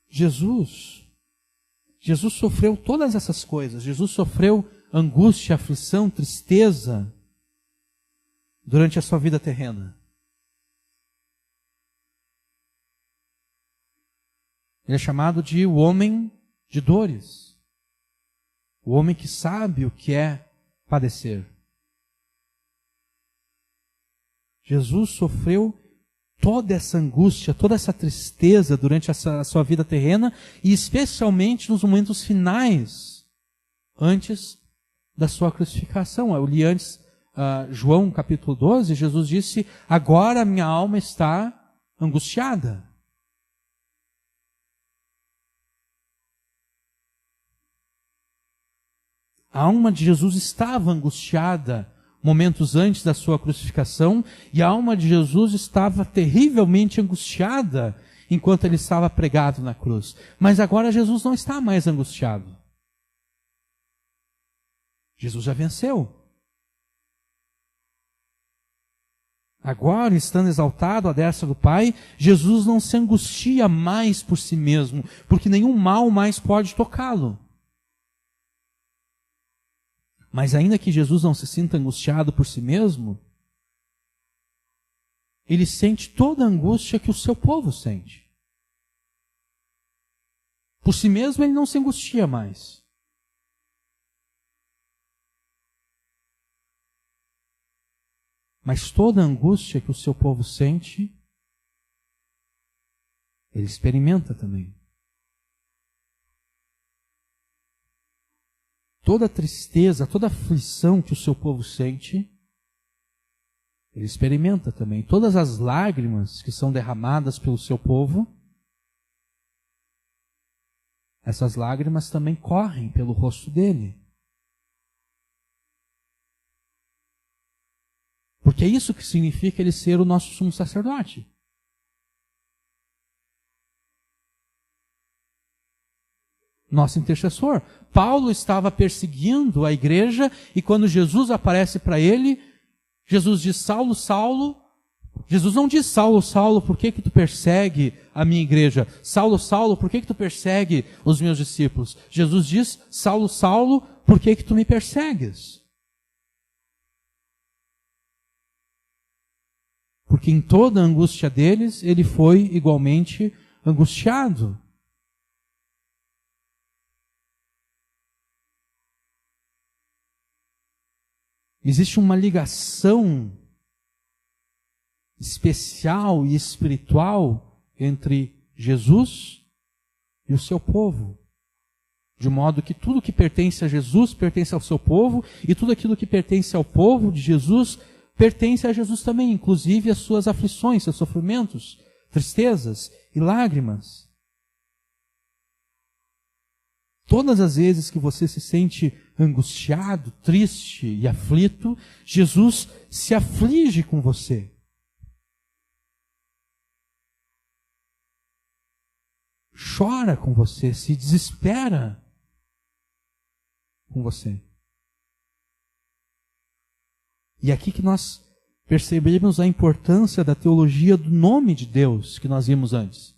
Jesus sofreu todas essas coisas. Jesus sofreu angústia, aflição, tristeza durante a sua vida terrena. Ele é chamado de o homem de dores. O homem que sabe o que é padecer. Jesus sofreu toda essa angústia, toda essa tristeza durante a sua vida terrena e especialmente nos momentos finais, antes da sua crucificação. Eu li antes João capítulo 12, Jesus disse, agora minha alma está angustiada. A alma de Jesus estava angustiada momentos antes da sua crucificação, e a alma de Jesus estava terrivelmente angustiada enquanto ele estava pregado na cruz. Mas agora Jesus não está mais angustiado. Jesus já venceu. Agora, estando exaltado à destra do Pai, Jesus não se angustia mais por si mesmo, porque nenhum mal mais pode tocá-lo. Mas ainda que Jesus não se sinta angustiado por si mesmo, ele sente toda a angústia que o seu povo sente. Por si mesmo ele não se angustia mais. Mas toda a angústia que o seu povo sente, ele experimenta também. Toda a tristeza, toda a aflição que o seu povo sente, ele experimenta também. Todas as lágrimas que são derramadas pelo seu povo, essas lágrimas também correm pelo rosto dele. Porque é isso que significa ele ser o nosso sumo sacerdote. Nosso intercessor. Paulo estava perseguindo a igreja e quando Jesus aparece para ele, Jesus diz, Saulo, Saulo. Jesus não diz, Saulo, Saulo, por que tu persegue a minha igreja? Saulo, Saulo, por que tu persegue os meus discípulos? Jesus diz, Saulo, Saulo, por que tu me persegues? Porque em toda a angústia deles, ele foi igualmente angustiado. Existe uma ligação especial e espiritual entre Jesus e o seu povo. De modo que tudo que pertence a Jesus pertence ao seu povo, e tudo aquilo que pertence ao povo de Jesus pertence a Jesus também, inclusive as suas aflições, seus sofrimentos, tristezas e lágrimas. Todas as vezes que você se sente angustiado, triste e aflito, Jesus se aflige com você. Chora com você, se desespera com você. E aqui que nós percebemos a importância da teologia do nome de Deus que nós vimos antes.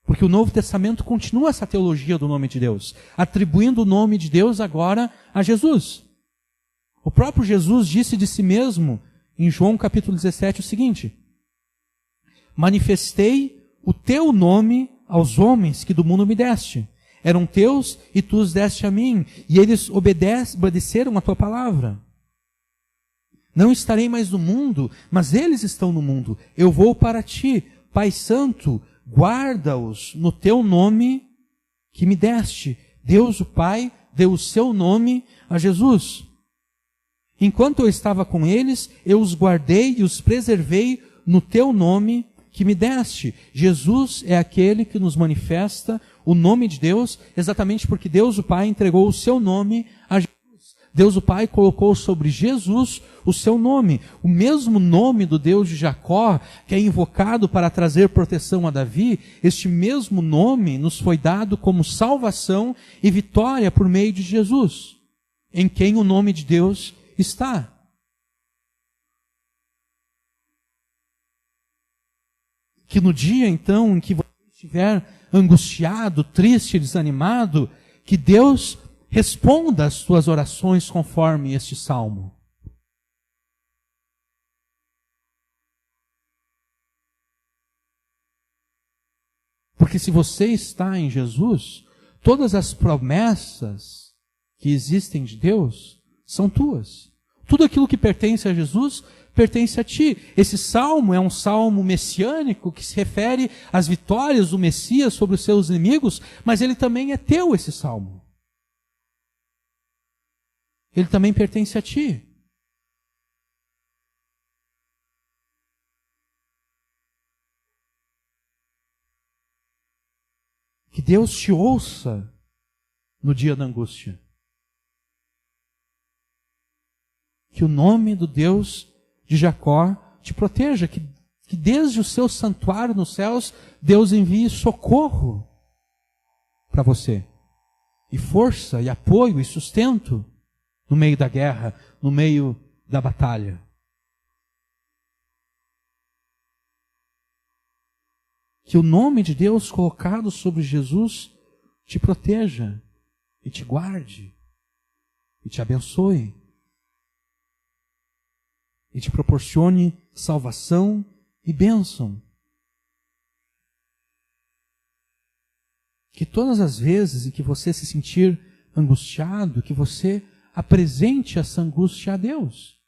Porque o Novo Testamento continua essa teologia do nome de Deus, atribuindo o nome de Deus agora a Jesus. O próprio Jesus disse de si mesmo, em João capítulo 17, o seguinte: manifestei o teu nome aos homens que do mundo me deste. Eram teus e tu os deste a mim, e eles obedeceram a tua palavra. Não estarei mais no mundo, mas eles estão no mundo. Eu vou para ti, Pai Santo, guarda-os no teu nome que me deste. Deus o Pai deu o seu nome a Jesus. Enquanto eu estava com eles, eu os guardei e os preservei no teu nome que me deste. Jesus é aquele que nos manifesta o nome de Deus, exatamente porque Deus o Pai entregou o seu nome a Jesus. Deus o Pai colocou sobre Jesus o seu nome. O mesmo nome do Deus de Jacó, que é invocado para trazer proteção a Davi, este mesmo nome nos foi dado como salvação e vitória por meio de Jesus, em quem o nome de Deus está. Que no dia, então, em que você estiver angustiado, triste, desanimado, que Deus responda às suas orações conforme este salmo. Porque se você está em Jesus, todas as promessas que existem de Deus são tuas. Tudo aquilo que pertence a Jesus pertence a ti. Esse salmo é um salmo messiânico que se refere às vitórias do Messias sobre os seus inimigos, mas ele também é teu, esse salmo. Ele também pertence a ti. Que Deus te ouça no dia da angústia. Que o nome do Deus de Jacó te proteja, que desde o seu santuário nos céus, Deus envie socorro para você. E força, e apoio, e sustento no meio da guerra, no meio da batalha. Que o nome de Deus colocado sobre Jesus te proteja, e te guarde, e te abençoe, e te proporcione salvação e bênção. Que todas as vezes em que você se sentir angustiado, que você apresente essa angústia a Deus,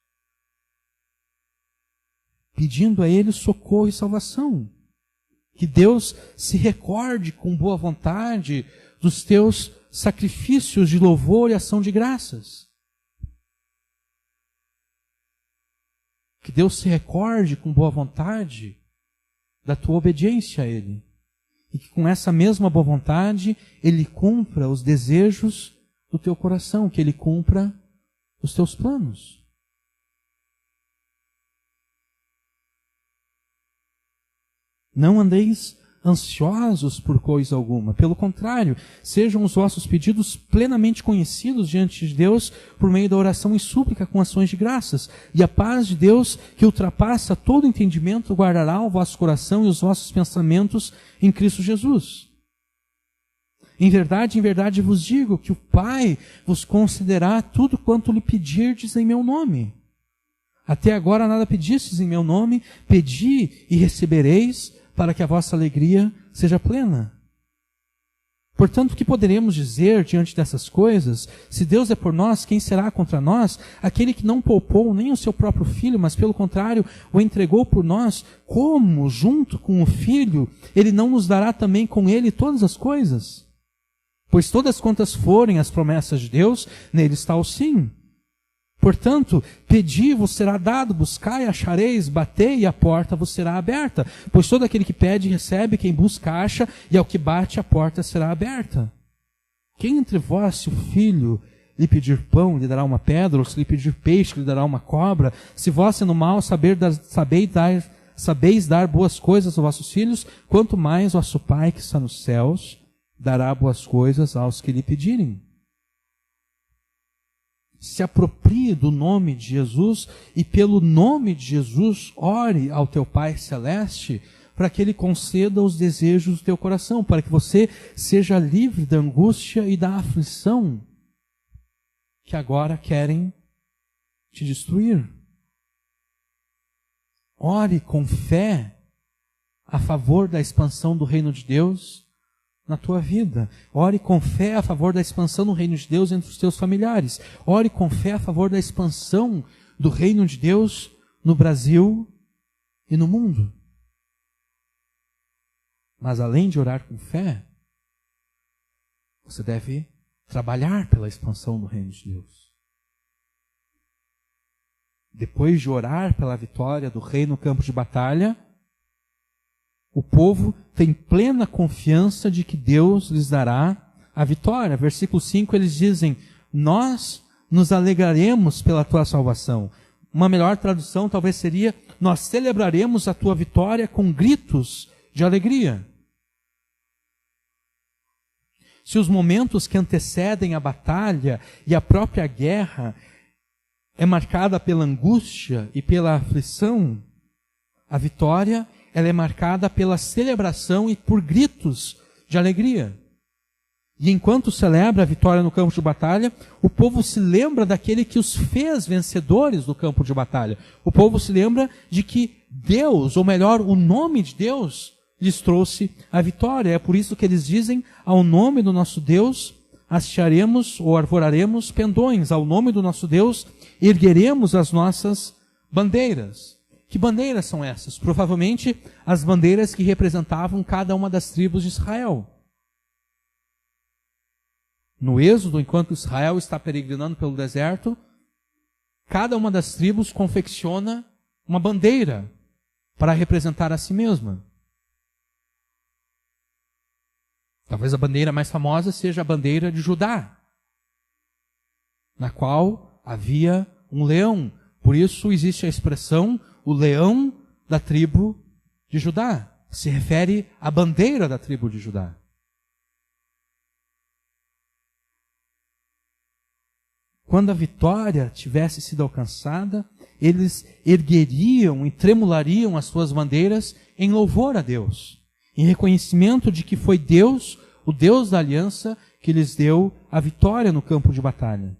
pedindo a Ele socorro e salvação. Que Deus se recorde com boa vontade dos teus sacrifícios de louvor e ação de graças. Que Deus se recorde com boa vontade da tua obediência a Ele. E que com essa mesma boa vontade, Ele cumpra os desejos do teu coração, que Ele cumpra os teus planos. Não andeis ansiosos por coisa alguma. Pelo contrário, sejam os vossos pedidos plenamente conhecidos diante de Deus por meio da oração e súplica com ações de graças. E a paz de Deus, que ultrapassa todo entendimento, guardará o vosso coração e os vossos pensamentos em Cristo Jesus. Em verdade vos digo que o Pai vos concederá tudo quanto lhe pedirdes em meu nome. Até agora nada pedistes em meu nome, pedi e recebereis, para que a vossa alegria seja plena. Portanto, o que poderemos dizer diante dessas coisas? Se Deus é por nós, quem será contra nós? Aquele que não poupou nem o seu próprio Filho, mas pelo contrário, o entregou por nós, como, junto com o Filho, Ele não nos dará também com Ele todas as coisas? Pois todas quantas forem as promessas de Deus, nele está o sim. Portanto, pedi, vos será dado, buscai, achareis, batei, e a porta vos será aberta. Pois todo aquele que pede, recebe, quem busca, acha, e ao que bate, a porta será aberta. Quem entre vós, se o filho lhe pedir pão, lhe dará uma pedra, ou se lhe pedir peixe, lhe dará uma cobra? Se vós, sendo mau, sabeis dar boas coisas aos vossos filhos, quanto mais vosso Pai que está nos céus dará boas coisas aos que lhe pedirem. se aproprie do nome de Jesus e pelo nome de Jesus ore ao teu Pai Celeste para que Ele conceda os desejos do teu coração, para que você seja livre da angústia e da aflição que agora querem te destruir. Ore com fé a favor da expansão do reino de Deus na tua vida. Ore com fé a favor da expansão do reino de Deus entre os teus familiares. Ore com fé a favor da expansão do reino de Deus no Brasil e no mundo. Mas além de orar com fé, você deve trabalhar pela expansão do reino de Deus. Depois de orar pela vitória do rei no campo de batalha, o povo tem plena confiança de que Deus lhes dará a vitória. Versículo 5, eles dizem: nós nos alegraremos pela tua salvação. Uma melhor tradução talvez seria: nós celebraremos a tua vitória com gritos de alegria. Se os momentos que antecedem a batalha e a própria guerra é marcada pela angústia e pela aflição, a vitória ela é marcada pela celebração e por gritos de alegria. E enquanto celebra a vitória no campo de batalha, o povo se lembra daquele que os fez vencedores do campo de batalha. O povo se lembra de que Deus, ou melhor, o nome de Deus, lhes trouxe a vitória. É por isso que eles dizem: ao nome do nosso Deus hastearemos ou arvoraremos pendões. Ao nome do nosso Deus ergueremos as nossas bandeiras. Que bandeiras são essas? Provavelmente as bandeiras que representavam cada uma das tribos de Israel. No Êxodo, enquanto Israel está peregrinando pelo deserto, cada uma das tribos confecciona uma bandeira para representar a si mesma. Talvez a bandeira mais famosa seja a bandeira de Judá, na qual havia um leão. Por isso existe a expressão o leão da tribo de Judá. Se refere à bandeira da tribo de Judá. Quando a vitória tivesse sido alcançada, eles ergueriam e tremulariam as suas bandeiras em louvor a Deus, em reconhecimento de que foi Deus, o Deus da aliança, que lhes deu a vitória no campo de batalha.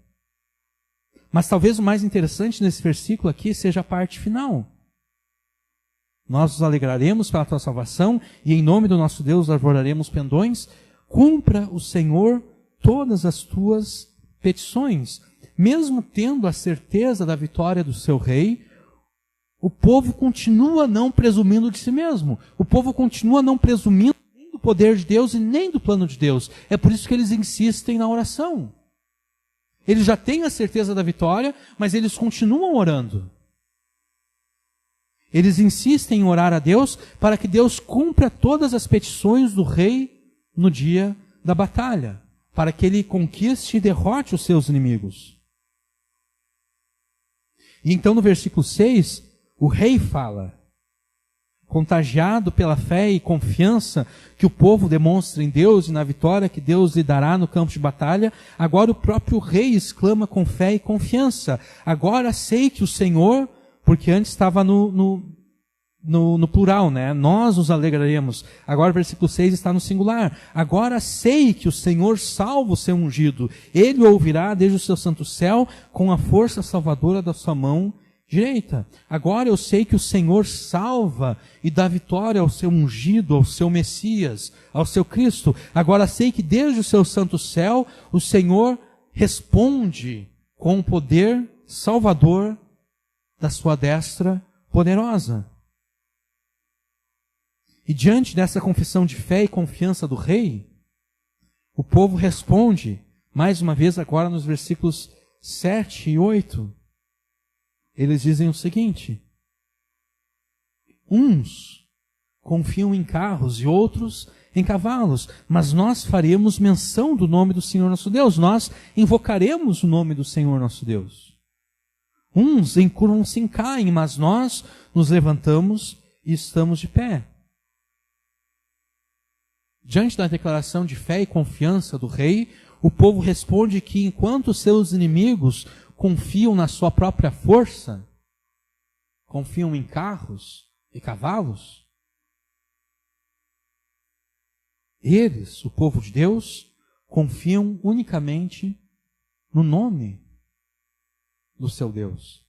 Mas talvez o mais interessante nesse versículo aqui seja a parte final. Nós nos alegraremos pela tua salvação e em nome do nosso Deus arvoraremos pendões. Cumpra o Senhor todas as tuas petições. Mesmo tendo a certeza da vitória do seu rei, o povo continua não presumindo de si mesmo. O povo continua não presumindo nem do poder de Deus e nem do plano de Deus. É por isso que eles insistem na oração. Eles já têm a certeza da vitória, mas eles continuam orando. Eles insistem em orar a Deus para que Deus cumpra todas as petições do rei no dia da batalha, para que ele conquiste e derrote os seus inimigos. E então no versículo 6, o rei fala, contagiado pela fé e confiança que o povo demonstra em Deus e na vitória que Deus lhe dará no campo de batalha, agora o próprio rei exclama com fé e confiança: agora sei que o Senhor, porque antes estava no plural, né? Nós nos alegraremos. Agora o versículo 6 está no singular. Agora sei que o Senhor salva o seu ungido. Ele o ouvirá desde o seu santo céu com a força salvadora da sua mão direita. Agora eu sei que o Senhor salva e dá vitória ao seu ungido, ao seu Messias, ao seu Cristo. Agora sei que desde o seu santo céu o Senhor responde com o poder salvador da sua destra poderosa. E diante dessa confissão de fé e confiança do rei, o povo responde, mais uma vez agora nos versículos 7 e 8, eles dizem o seguinte: uns confiam em carros e outros em cavalos, mas nós faremos menção do nome do Senhor nosso Deus, nós invocaremos o nome do Senhor nosso Deus. Uns encurvam-se e caem, mas nós nos levantamos e estamos de pé. Diante da declaração de fé e confiança do rei, o povo responde que enquanto seus inimigos confiam na sua própria força? Confiam em carros e cavalos? Eles, o povo de Deus, confiam unicamente no nome do seu Deus.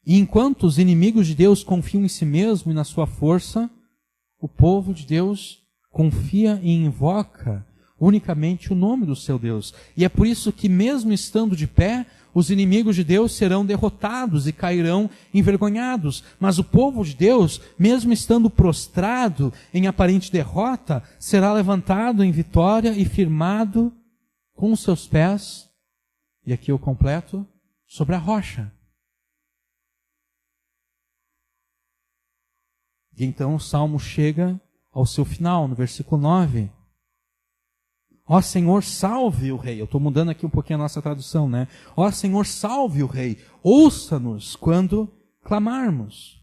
E enquanto os inimigos de Deus confiam em si mesmo e na sua força, o povo de Deus confia e invoca unicamente o nome do seu Deus. E é por isso que, mesmo estando de pé, os inimigos de Deus serão derrotados e cairão envergonhados. Mas o povo de Deus, mesmo estando prostrado em aparente derrota, será levantado em vitória e firmado com os seus pés, e aqui eu completo, sobre a rocha. E então o Salmo chega ao seu final, no versículo 9. Ó Senhor, salve o Rei. Eu estou mudando aqui um pouquinho a nossa tradução, né? Ó Senhor, salve o Rei. Ouça-nos quando clamarmos.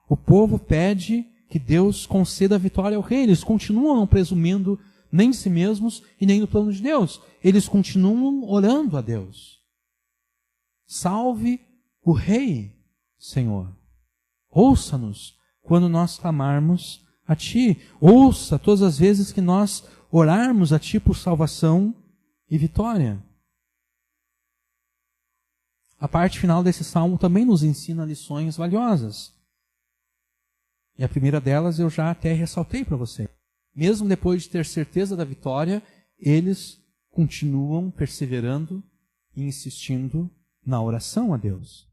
O povo pede que Deus conceda a vitória ao Rei. Eles continuam não presumindo nem de si mesmos e nem do plano de Deus. Eles continuam orando a Deus. Salve o Rei, Senhor. Ouça-nos quando nós clamarmos a Ti. Ouça todas as vezes que nós orarmos a Ti por salvação e vitória. A parte final desse salmo também nos ensina lições valiosas. E a primeira delas eu já até ressaltei para você. Mesmo depois de ter certeza da vitória, eles continuam perseverando e insistindo na oração a Deus.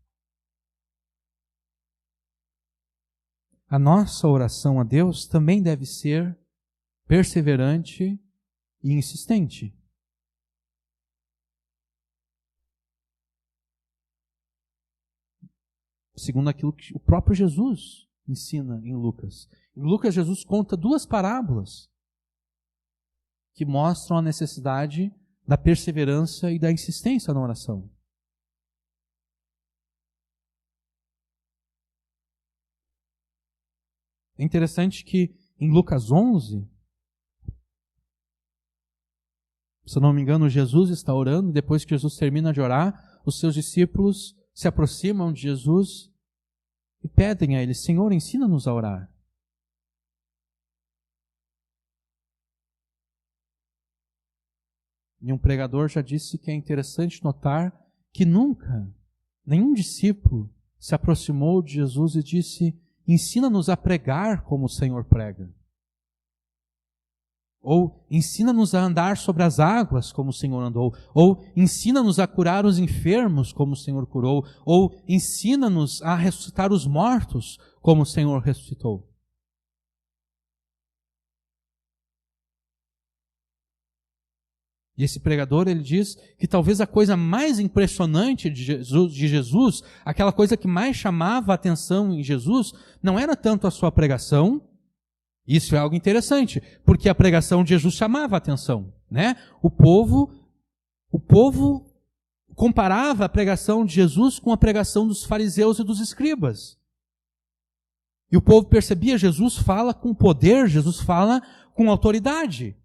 A nossa oração a Deus também deve ser perseverante e insistente. Segundo aquilo que o próprio Jesus ensina em Lucas. Em Lucas, Jesus conta duas parábolas que mostram a necessidade da perseverança e da insistência na oração. É interessante que em Lucas 11, se eu não me engano, Jesus está orando, e depois que Jesus termina de orar, os seus discípulos se aproximam de Jesus e pedem a ele: Senhor, ensina-nos a orar. E um pregador já disse que é interessante notar que nunca nenhum discípulo se aproximou de Jesus e disse: ensina-nos a pregar como o Senhor prega. Ou ensina-nos a andar sobre as águas como o Senhor andou. Ou ensina-nos a curar os enfermos como o Senhor curou. Ou ensina-nos a ressuscitar os mortos como o Senhor ressuscitou. E esse pregador, ele diz que talvez a coisa mais impressionante de Jesus, aquela coisa que mais chamava a atenção em Jesus, não era tanto a sua pregação. Isso é algo interessante, porque a pregação de Jesus chamava a atenção, né? O povo comparava a pregação de Jesus com a pregação dos fariseus e dos escribas. E o povo percebia: Jesus fala com poder, Jesus fala com autoridade.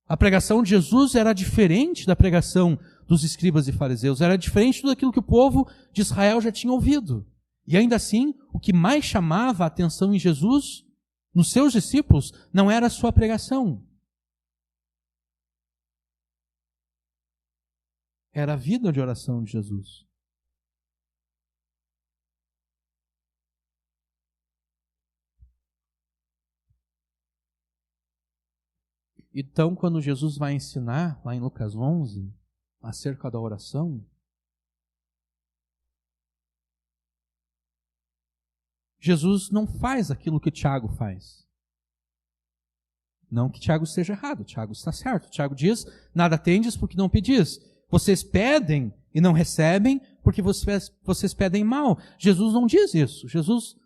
A pregação de Jesus era diferente da pregação dos escribas e fariseus, era diferente de tudo aquilo que o povo de Israel já tinha ouvido. E ainda assim, o que mais chamava a atenção em Jesus, nos seus discípulos, não era a sua pregação. Era a vida de oração de Jesus. Então, quando Jesus vai ensinar, lá em Lucas 11, acerca da oração, Jesus não faz aquilo que Tiago faz. Não que Tiago esteja errado, Tiago está certo. Tiago diz: nada tendes porque não pedis. Vocês pedem e não recebem porque vocês pedem mal. Jesus não diz isso. Jesus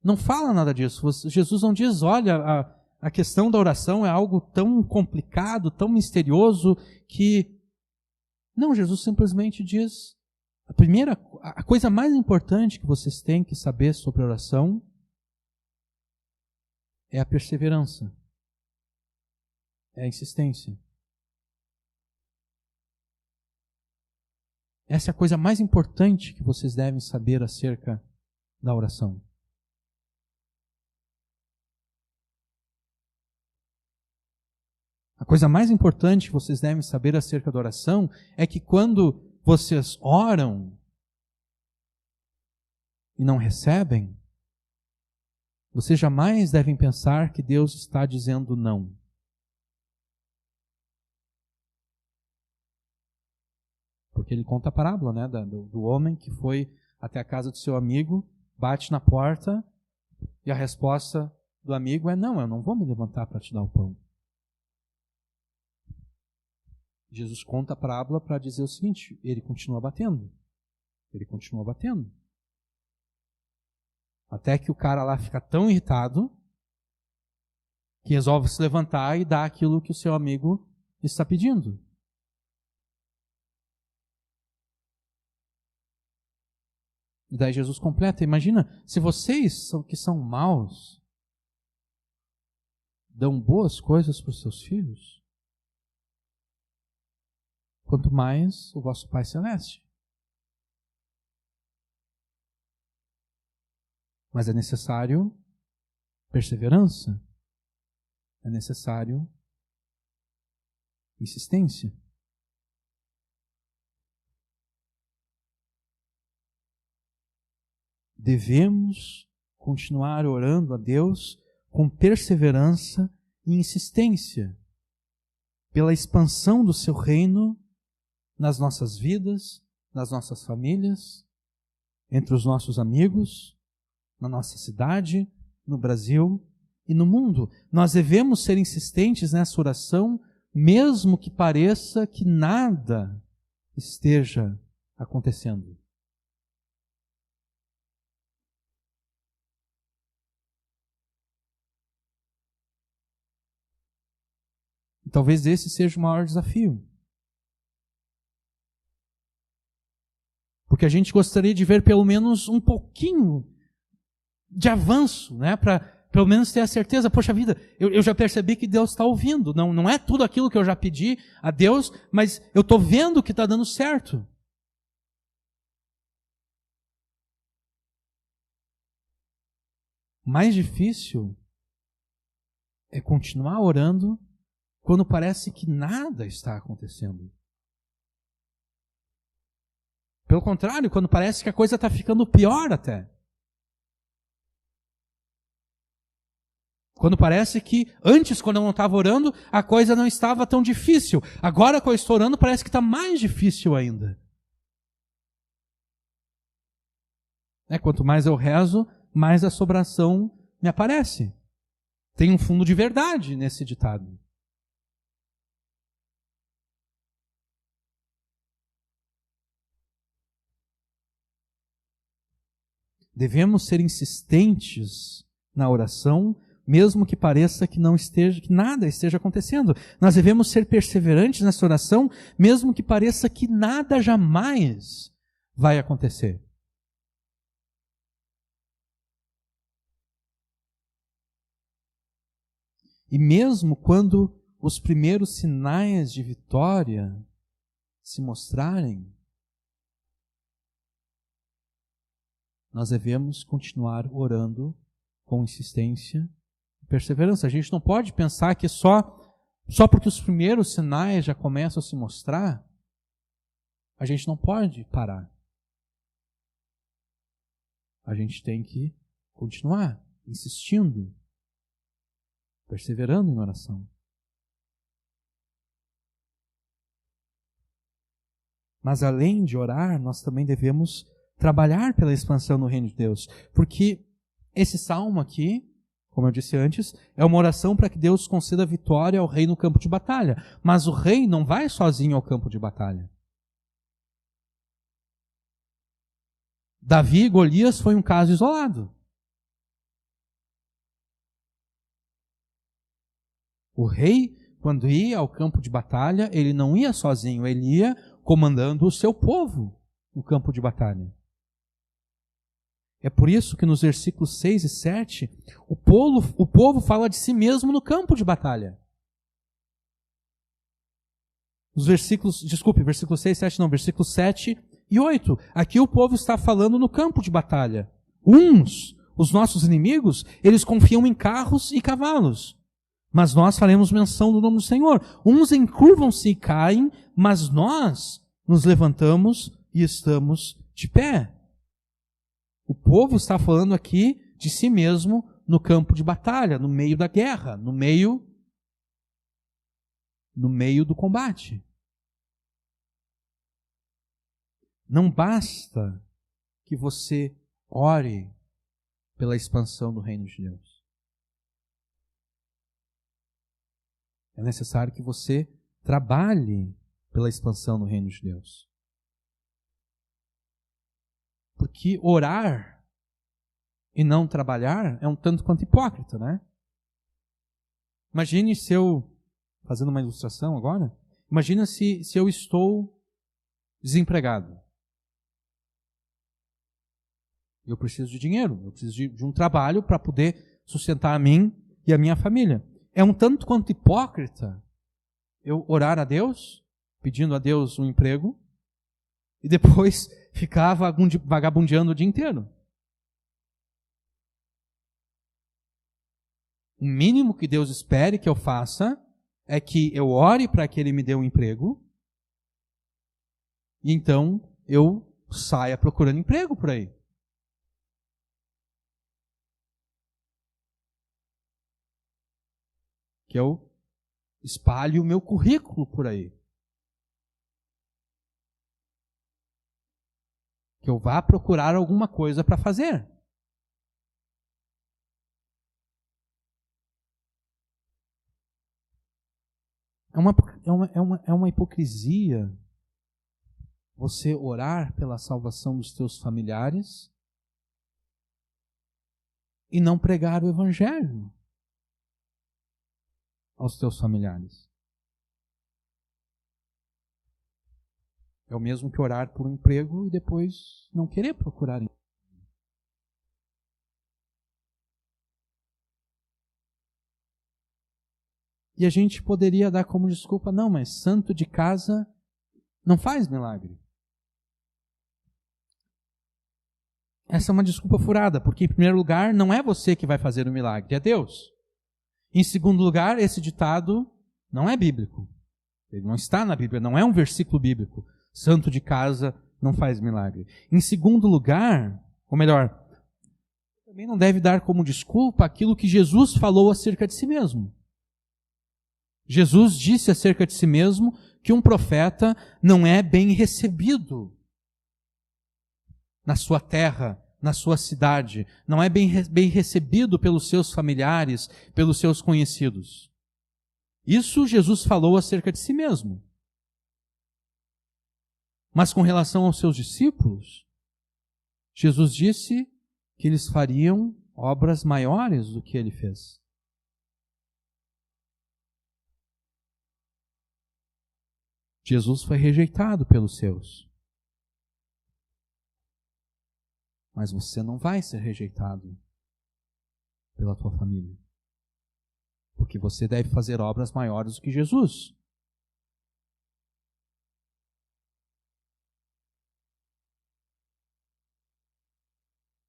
não fala nada disso. Jesus não diz: olha, a questão da oração é algo tão complicado, tão misterioso, que... Não, Jesus simplesmente diz: a coisa mais importante que vocês têm que saber sobre a oração é a perseverança, é a insistência. Essa é a coisa mais importante que vocês devem saber acerca da oração. A coisa mais importante que vocês devem saber acerca da oração é que quando vocês oram e não recebem, vocês jamais devem pensar que Deus está dizendo não. Porque ele conta a parábola, né, do homem que foi até a casa do seu amigo, bate na porta e a resposta do amigo é: não, eu não vou me levantar para te dar o pão. Jesus conta a parábola para dizer o seguinte: ele continua batendo. Ele continua batendo. Até que o cara lá fica tão irritado que resolve se levantar e dar aquilo que o seu amigo está pedindo. E daí Jesus completa: imagina, se vocês que são maus dão boas coisas para os seus filhos, quanto mais o vosso Pai Celeste. Mas é necessário perseverança, é necessário insistência. Devemos continuar orando a Deus com perseverança e insistência pela expansão do seu reino nas nossas vidas, nas nossas famílias, entre os nossos amigos, na nossa cidade, no Brasil e no mundo. Nós devemos ser insistentes nessa oração, mesmo que pareça que nada esteja acontecendo. E talvez esse seja o maior desafio. Porque a gente gostaria de ver pelo menos um pouquinho de avanço, né? Para pelo menos ter a certeza: poxa vida, eu já percebi que Deus está ouvindo. Não é tudo aquilo que eu já pedi a Deus, mas eu estou vendo que está dando certo. O mais difícil é continuar orando quando parece que nada está acontecendo. Pelo contrário, quando parece que a coisa está ficando pior até. Quando parece que antes, quando eu não estava orando, a coisa não estava tão difícil. Agora que eu estou orando, parece que está mais difícil ainda. Quanto mais eu rezo, mais assombração me aparece. Tem um fundo de verdade nesse ditado. Devemos ser insistentes na oração, mesmo que pareça que nada esteja acontecendo. Nós devemos ser perseverantes nessa oração, mesmo que pareça que nada jamais vai acontecer. E mesmo quando os primeiros sinais de vitória se mostrarem, nós devemos continuar orando com insistência e perseverança. A gente não pode pensar que só porque os primeiros sinais já começam a se mostrar, a gente não pode parar. A gente tem que continuar insistindo, perseverando em oração. Mas além de orar, nós também devemos trabalhar pela expansão no reino de Deus. Porque esse salmo aqui, como eu disse antes, é uma oração para que Deus conceda vitória ao rei no campo de batalha. Mas o rei não vai sozinho ao campo de batalha. Davi e Golias foi um caso isolado. O rei, quando ia ao campo de batalha, ele não ia sozinho, ele ia comandando o seu povo no campo de batalha. É por isso que nos versículos 6 e 7, o povo fala de si mesmo no campo de batalha. Versículos 6 e 7 não, versículos 7 e 8. Aqui o povo está falando no campo de batalha. Os nossos inimigos, eles confiam em carros e cavalos. Mas nós faremos menção do nome do Senhor. Uns encurvam-se e caem, mas nós nos levantamos e estamos de pé. O povo está falando aqui de si mesmo no campo de batalha, no meio da guerra, no meio do combate. Não basta que você ore pela expansão do reino de Deus. É necessário que você trabalhe pela expansão do reino de Deus. Porque orar e não trabalhar é um tanto quanto hipócrita, né? Imagine se eu, fazendo uma ilustração agora, imagina se eu estou desempregado. Eu preciso de dinheiro, eu preciso de um trabalho para poder sustentar a mim e a minha família. É um tanto quanto hipócrita eu orar a Deus, pedindo a Deus um emprego, e depois ficar vagabundeando o dia inteiro. O mínimo que Deus espere que eu faça é que eu ore para que Ele me dê um emprego, e então eu saia procurando emprego por aí. Que eu espalhe o meu currículo por aí. Que eu vá procurar alguma coisa para fazer. É uma hipocrisia você orar pela salvação dos teus familiares e não pregar o evangelho aos teus familiares. É o mesmo que orar por um emprego e depois não querer procurar emprego. E a gente poderia dar como desculpa, não, mas santo de casa não faz milagre. Essa é uma desculpa furada, porque em primeiro lugar, não é você que vai fazer o milagre, é Deus. Em segundo lugar, esse ditado não é bíblico. Ele não está na Bíblia, não é um versículo bíblico. Santo de casa não faz milagre. Em segundo lugar, ou melhor, também não deve dar como desculpa aquilo que Jesus falou acerca de si mesmo. Jesus disse acerca de si mesmo que um profeta não é bem recebido na sua terra, na sua cidade, não é bem recebido pelos seus familiares, pelos seus conhecidos. Isso Jesus falou acerca de si mesmo. Mas com relação aos seus discípulos, Jesus disse que eles fariam obras maiores do que ele fez. Jesus foi rejeitado pelos seus. Mas você não vai ser rejeitado pela tua família. Porque você deve fazer obras maiores do que Jesus.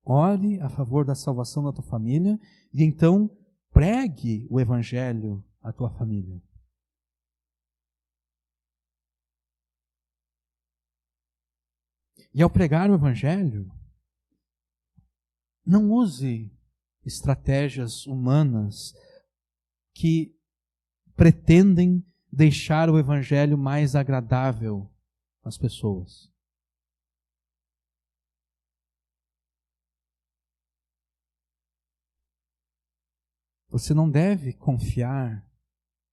Ore a favor da salvação da tua família e então pregue o evangelho à tua família. E ao pregar o evangelho, não use estratégias humanas que pretendem deixar o evangelho mais agradável às pessoas. Você não deve confiar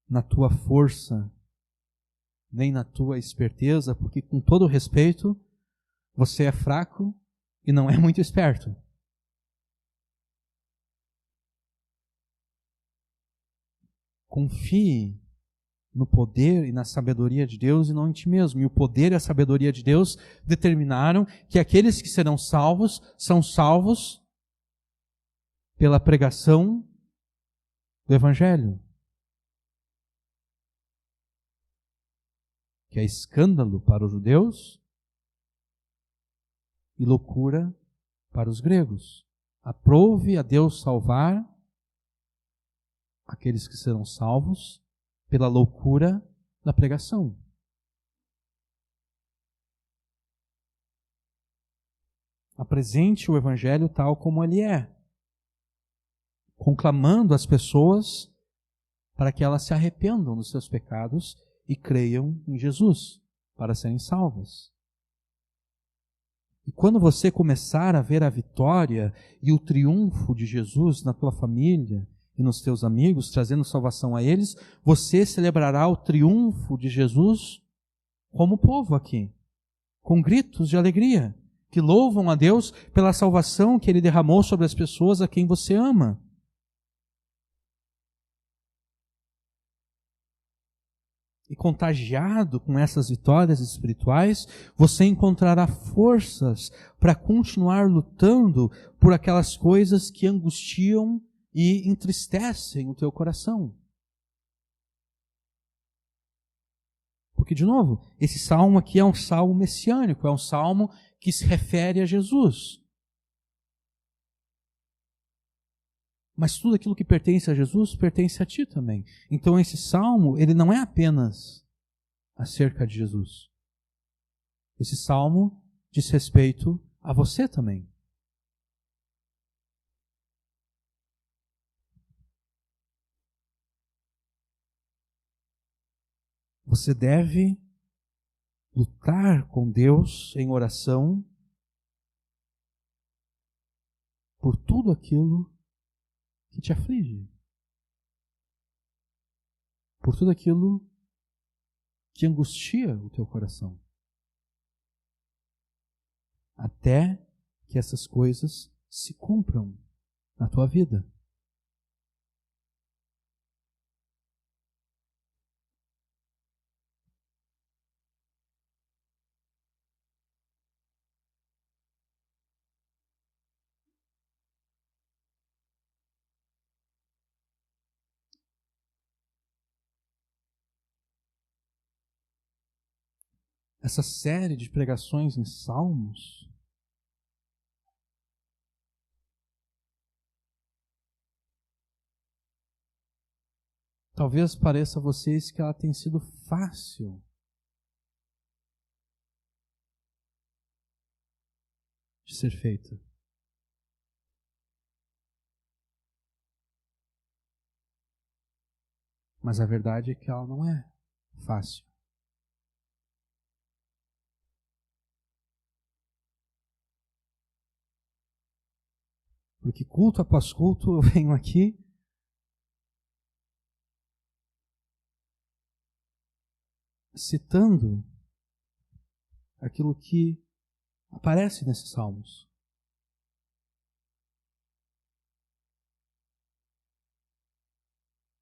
na tua força, nem na tua esperteza, porque, com todo respeito, você é fraco e não é muito esperto. Confie no poder e na sabedoria de Deus e não em ti mesmo. E o poder e a sabedoria de Deus determinaram que aqueles que serão salvos são salvos pela pregação do Evangelho. Que é escândalo para os judeus e loucura para os gregos. Aprove a Deus salvar aqueles que serão salvos pela loucura da pregação. Apresente o Evangelho tal como ele é, conclamando as pessoas para que elas se arrependam dos seus pecados e creiam em Jesus para serem salvas. E quando você começar a ver a vitória e o triunfo de Jesus na tua família e nos teus amigos, trazendo salvação a eles, você celebrará o triunfo de Jesus como povo aqui, com gritos de alegria, que louvam a Deus pela salvação que Ele derramou sobre as pessoas a quem você ama. E contagiado com essas vitórias espirituais, você encontrará forças para continuar lutando por aquelas coisas que angustiam e entristecem o teu coração. Porque, de novo, esse salmo aqui é um salmo messiânico, é um salmo que se refere a Jesus. Mas tudo aquilo que pertence a Jesus pertence a ti também. Então esse salmo, ele não é apenas acerca de Jesus. Esse salmo diz respeito a você também. Você deve lutar com Deus em oração por tudo aquilo que te aflige, por tudo aquilo que angustia o teu coração, até que essas coisas se cumpram na tua vida. Essa série de pregações em salmos talvez pareça a vocês que ela tem sido fácil de ser feita. Mas a verdade é que ela não é fácil. Porque culto após culto eu venho aqui citando aquilo que aparece nesses salmos.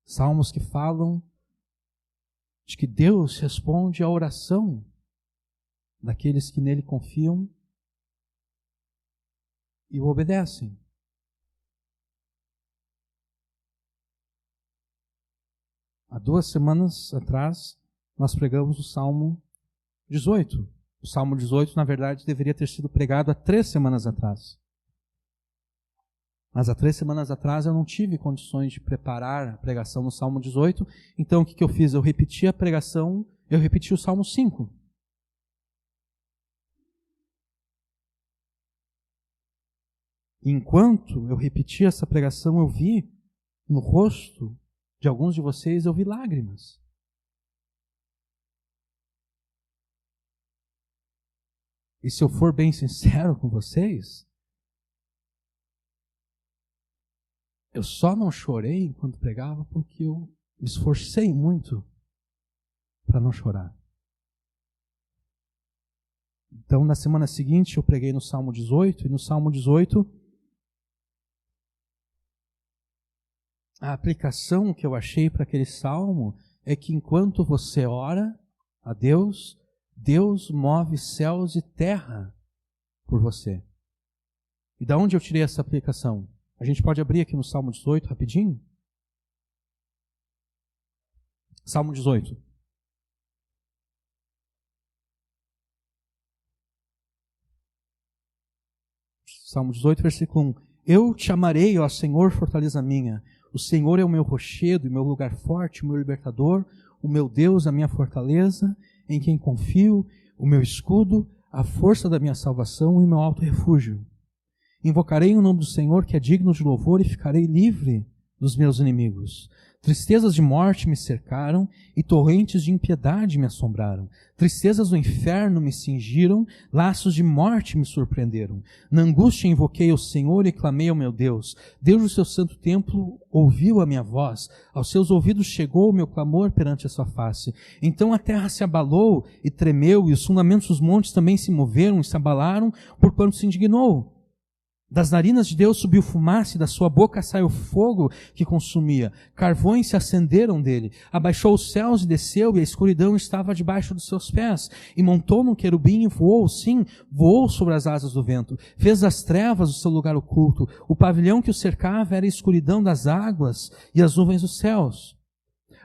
Salmos que falam de que Deus responde à oração daqueles que nele confiam e o obedecem. Há 2 semanas atrás, nós pregamos o Salmo 18. O Salmo 18, na verdade, deveria ter sido pregado há 3 semanas atrás. Mas há 3 semanas atrás eu não tive condições de preparar a pregação no Salmo 18. Então o que eu fiz? Eu repeti a pregação, eu repeti o Salmo 5. Enquanto eu repetia essa pregação, eu vi no rosto de alguns de vocês, eu vi lágrimas. E se eu for bem sincero com vocês, eu só não chorei enquanto pregava porque eu me esforcei muito para não chorar. Então, na semana seguinte, eu preguei no Salmo 18, e no Salmo 18, a aplicação que eu achei para aquele salmo é que enquanto você ora a Deus, Deus move céus e terra por você. E da onde eu tirei essa aplicação? A gente pode abrir aqui no Salmo 18 rapidinho? Salmo 18. Salmo 18, versículo 1. Eu te amarei, ó Senhor, fortaleza minha. O Senhor é o meu rochedo e meu lugar forte, o meu libertador, o meu Deus, a minha fortaleza, em quem confio, o meu escudo, a força da minha salvação e meu alto refúgio. Invocarei o nome do Senhor, que é digno de louvor, e ficarei livre dos meus inimigos. Tristezas de morte me cercaram e torrentes de impiedade me assombraram. Tristezas do inferno me cingiram, laços de morte me surpreenderam. Na angústia invoquei ao Senhor e clamei ao meu Deus. Deus do seu santo templo ouviu a minha voz. Aos seus ouvidos chegou o meu clamor perante a sua face. Então a terra se abalou e tremeu, e os fundamentos dos montes também se moveram e se abalaram, porquanto se indignou. Das narinas de Deus subiu fumaça, e da sua boca saiu fogo que consumia. Carvões se acenderam dele. Abaixou os céus e desceu, e a escuridão estava debaixo dos seus pés. E montou num querubim e voou, sim, voou sobre as asas do vento. Fez das trevas o seu lugar oculto. O pavilhão que o cercava era a escuridão das águas e as nuvens dos céus.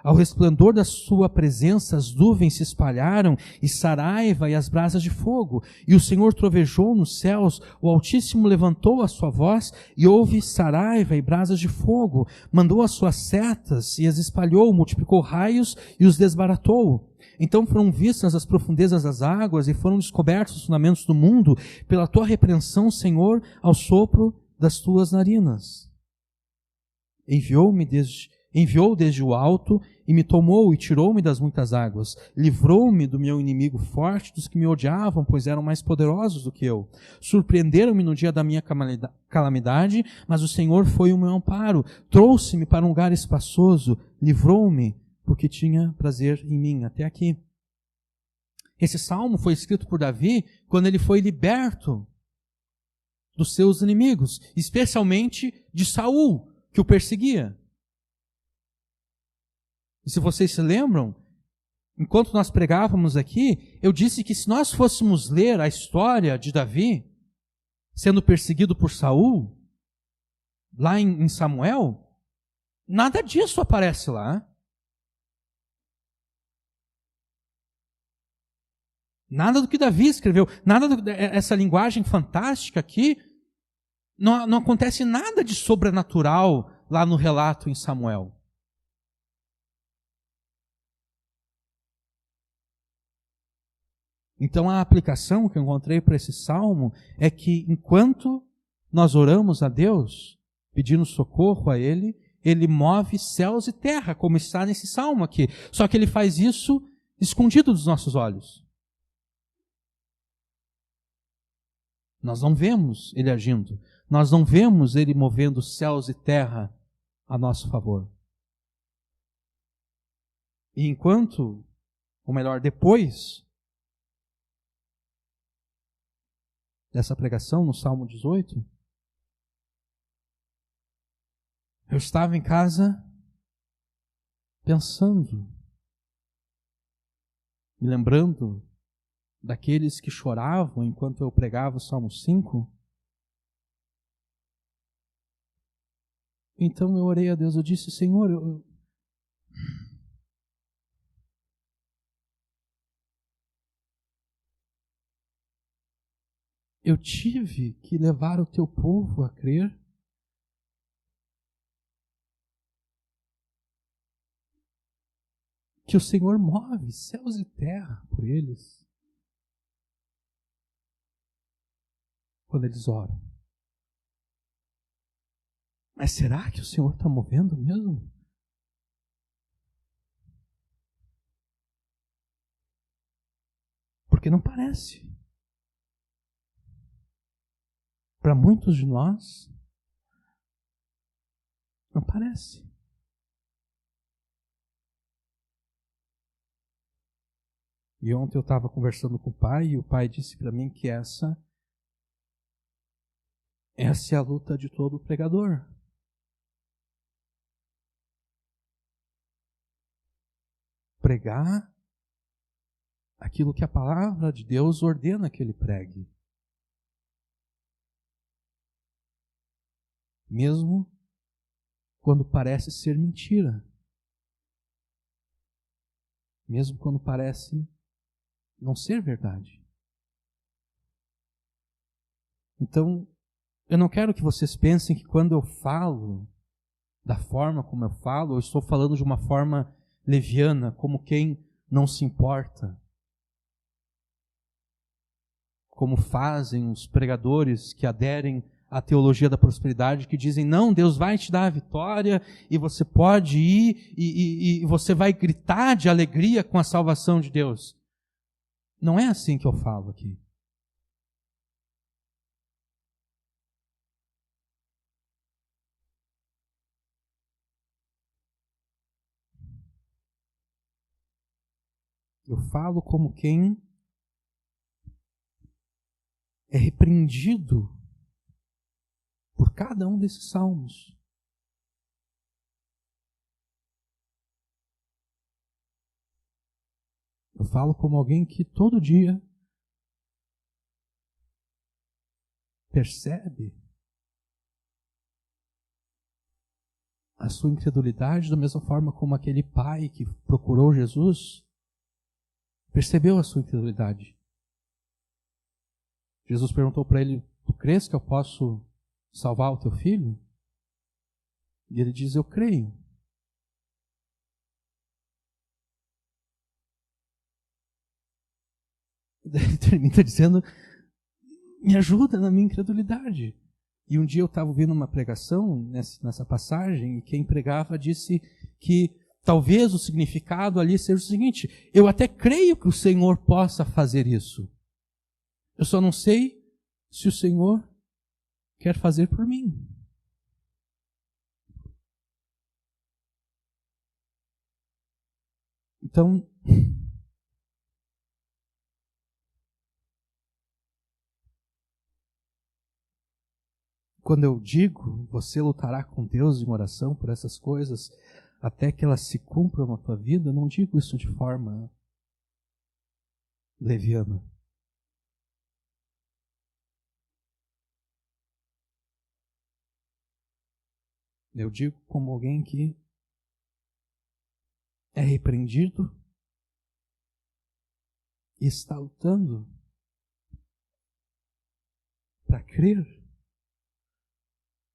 Ao resplendor da sua presença, as nuvens se espalharam, e saraiva e as brasas de fogo. E o Senhor trovejou nos céus, o Altíssimo levantou a sua voz, e houve saraiva e brasas de fogo. Mandou as suas setas, e as espalhou, multiplicou raios, e os desbaratou. Então foram vistas as profundezas das águas, e foram descobertos os fundamentos do mundo, pela tua repreensão, Senhor, ao sopro das tuas narinas. Enviou desde o alto, e me tomou e tirou-me das muitas águas. Livrou-me do meu inimigo forte, dos que me odiavam, pois eram mais poderosos do que eu. Surpreenderam-me no dia da minha calamidade, mas o Senhor foi o meu amparo. Trouxe-me para um lugar espaçoso, livrou-me, porque tinha prazer em mim. Até aqui. Esse salmo foi escrito por Davi quando ele foi liberto dos seus inimigos, especialmente de Saul, que o perseguia. E se vocês se lembram, enquanto nós pregávamos aqui, eu disse que se nós fôssemos ler a história de Davi sendo perseguido por Saul, lá em Samuel, nada disso aparece lá. Nada do que Davi escreveu, essa linguagem fantástica aqui, não acontece nada de sobrenatural lá no relato em Samuel. Então a aplicação que eu encontrei para esse salmo é que enquanto nós oramos a Deus, pedindo socorro a Ele, Ele move céus e terra, como está nesse salmo aqui. Só que Ele faz isso escondido dos nossos olhos. Nós não vemos Ele agindo. Nós não vemos Ele movendo céus e terra a nosso favor. E enquanto, ou melhor, depois dessa pregação no Salmo 18, eu estava em casa pensando, me lembrando daqueles que choravam enquanto eu pregava o Salmo 5. Então eu orei a Deus, eu disse, Senhor, eu tive que levar o teu povo a crer que o Senhor move céus e terra por eles quando eles oram. Mas será que o Senhor está movendo mesmo? Porque não parece. Para muitos de nós, não parece. E ontem eu estava conversando com o pai, e o pai disse para mim que essa é a luta de todo pregador. Pregar aquilo que a palavra de Deus ordena que ele pregue. Mesmo quando parece ser mentira. Mesmo quando parece não ser verdade. Então, Eu não quero que vocês pensem que quando eu falo da forma como eu falo, eu estou falando de uma forma leviana, como quem não se importa. Como fazem os pregadores que aderem à teologia da prosperidade, que dizem, não, Deus vai te dar a vitória, e você pode ir, e você vai gritar de alegria com a salvação de Deus. Não é assim que eu falo aqui. Eu falo como quem é repreendido por cada um desses salmos. Eu falo como alguém que todo dia percebe a sua incredulidade da mesma forma como aquele pai que procurou Jesus percebeu a sua incredulidade. Jesus perguntou para ele, tu crês que eu posso salvar o teu filho? E ele diz, eu creio. E daí ele termina dizendo, me ajuda na minha incredulidade. E um dia eu estava ouvindo uma pregação nessa passagem, e quem pregava disse que talvez o significado ali seja o seguinte, eu até creio que o Senhor possa fazer isso. Eu só não sei se o Senhor quer fazer por mim. Então, quando eu digo, você lutará com Deus em oração por essas coisas, até que elas se cumpram na tua vida, eu não digo isso de forma leviana. Eu digo como alguém que é repreendido e está lutando para crer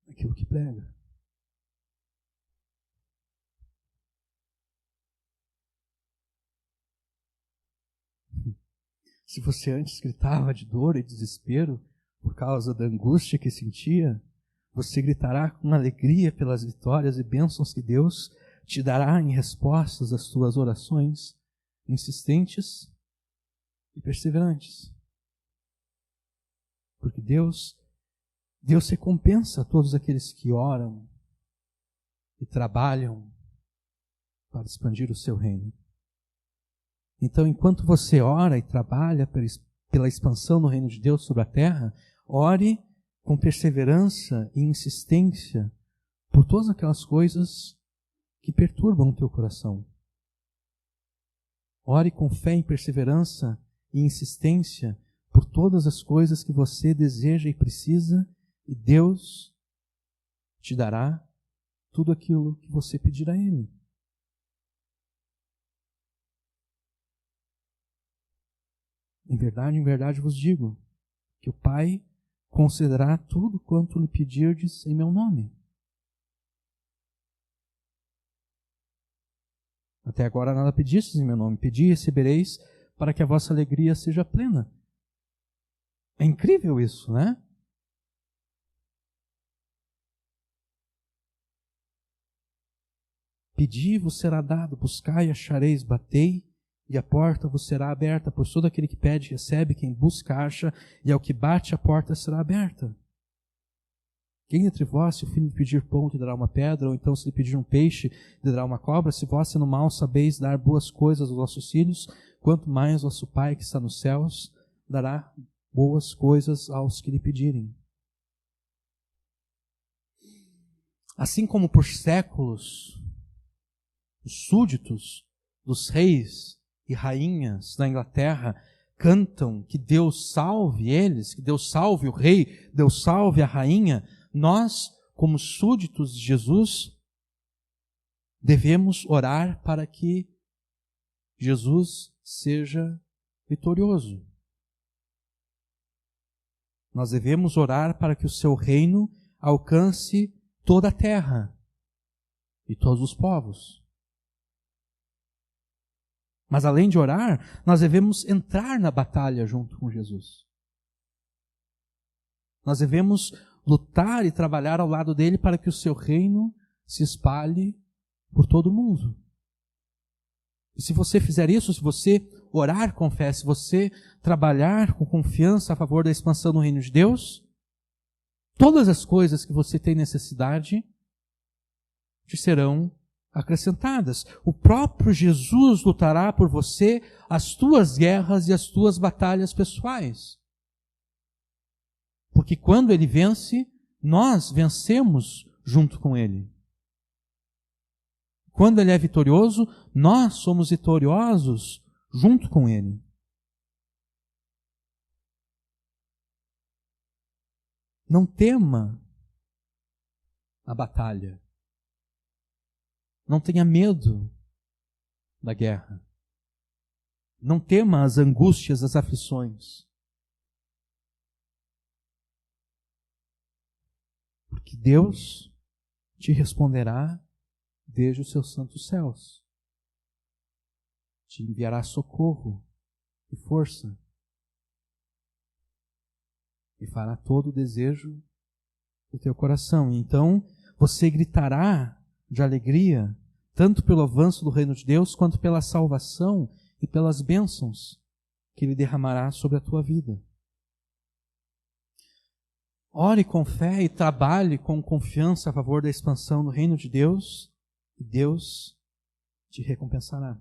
naquilo que prega. Se você antes gritava de dor e desespero por causa da angústia que sentia, você gritará com alegria pelas vitórias e bênçãos que Deus te dará em respostas às suas orações insistentes e perseverantes. Porque Deus recompensa todos aqueles que oram e trabalham para expandir o seu reino. Então, enquanto você ora e trabalha pela expansão do reino de Deus sobre a terra, ore com perseverança e insistência por todas aquelas coisas que perturbam o teu coração. Ore com fé e perseverança e insistência por todas as coisas que você deseja e precisa, e Deus te dará tudo aquilo que você pedir a Ele. Em verdade vos digo, que o Pai concederá tudo quanto lhe pedirdes em meu nome. Até agora nada pedistes em meu nome. Pedi e recebereis, para que a vossa alegria seja plena. É incrível isso, né? Pedi e vos será dado, buscai e achareis, batei e a porta vos será aberta, pois todo aquele que pede recebe, quem busca acha, e ao que bate a porta será aberta. Quem entre vós, se o filho lhe pedir pão, lhe dará uma pedra, ou então se lhe pedir um peixe, lhe dará uma cobra? Se vós, sendo mal, sabeis dar boas coisas aos vossos filhos, quanto mais vosso Pai que está nos céus dará boas coisas aos que lhe pedirem. Assim como por séculos, os súditos dos reis e rainhas da Inglaterra cantam que Deus salve eles, que Deus salve o rei, Deus salve a rainha, nós, como súditos de Jesus, devemos orar para que Jesus seja vitorioso. Nós devemos orar para que o seu reino alcance toda a terra e todos os povos. Mas além de orar, nós devemos entrar na batalha junto com Jesus. Nós devemos lutar e trabalhar ao lado dele para que o seu reino se espalhe por todo o mundo. E se você fizer isso, se você orar com fé, se você trabalhar com confiança a favor da expansão do reino de Deus, todas as coisas que você tem necessidade te serão acrescentadas. O próprio Jesus lutará por você as tuas guerras e as tuas batalhas pessoais. Porque quando ele vence, nós vencemos junto com ele. Quando ele é vitorioso, nós somos vitoriosos junto com ele. Não tema a batalha. Não tenha medo da guerra. Não tema as angústias, as aflições. Porque Deus te responderá desde os seus santos céus. Te enviará socorro e força. E fará todo o desejo do teu coração. E então você gritará de alegria, tanto pelo avanço do reino de Deus, quanto pela salvação e pelas bênçãos que Ele derramará sobre a tua vida. Ore com fé e trabalhe com confiança a favor da expansão do reino de Deus, e Deus te recompensará.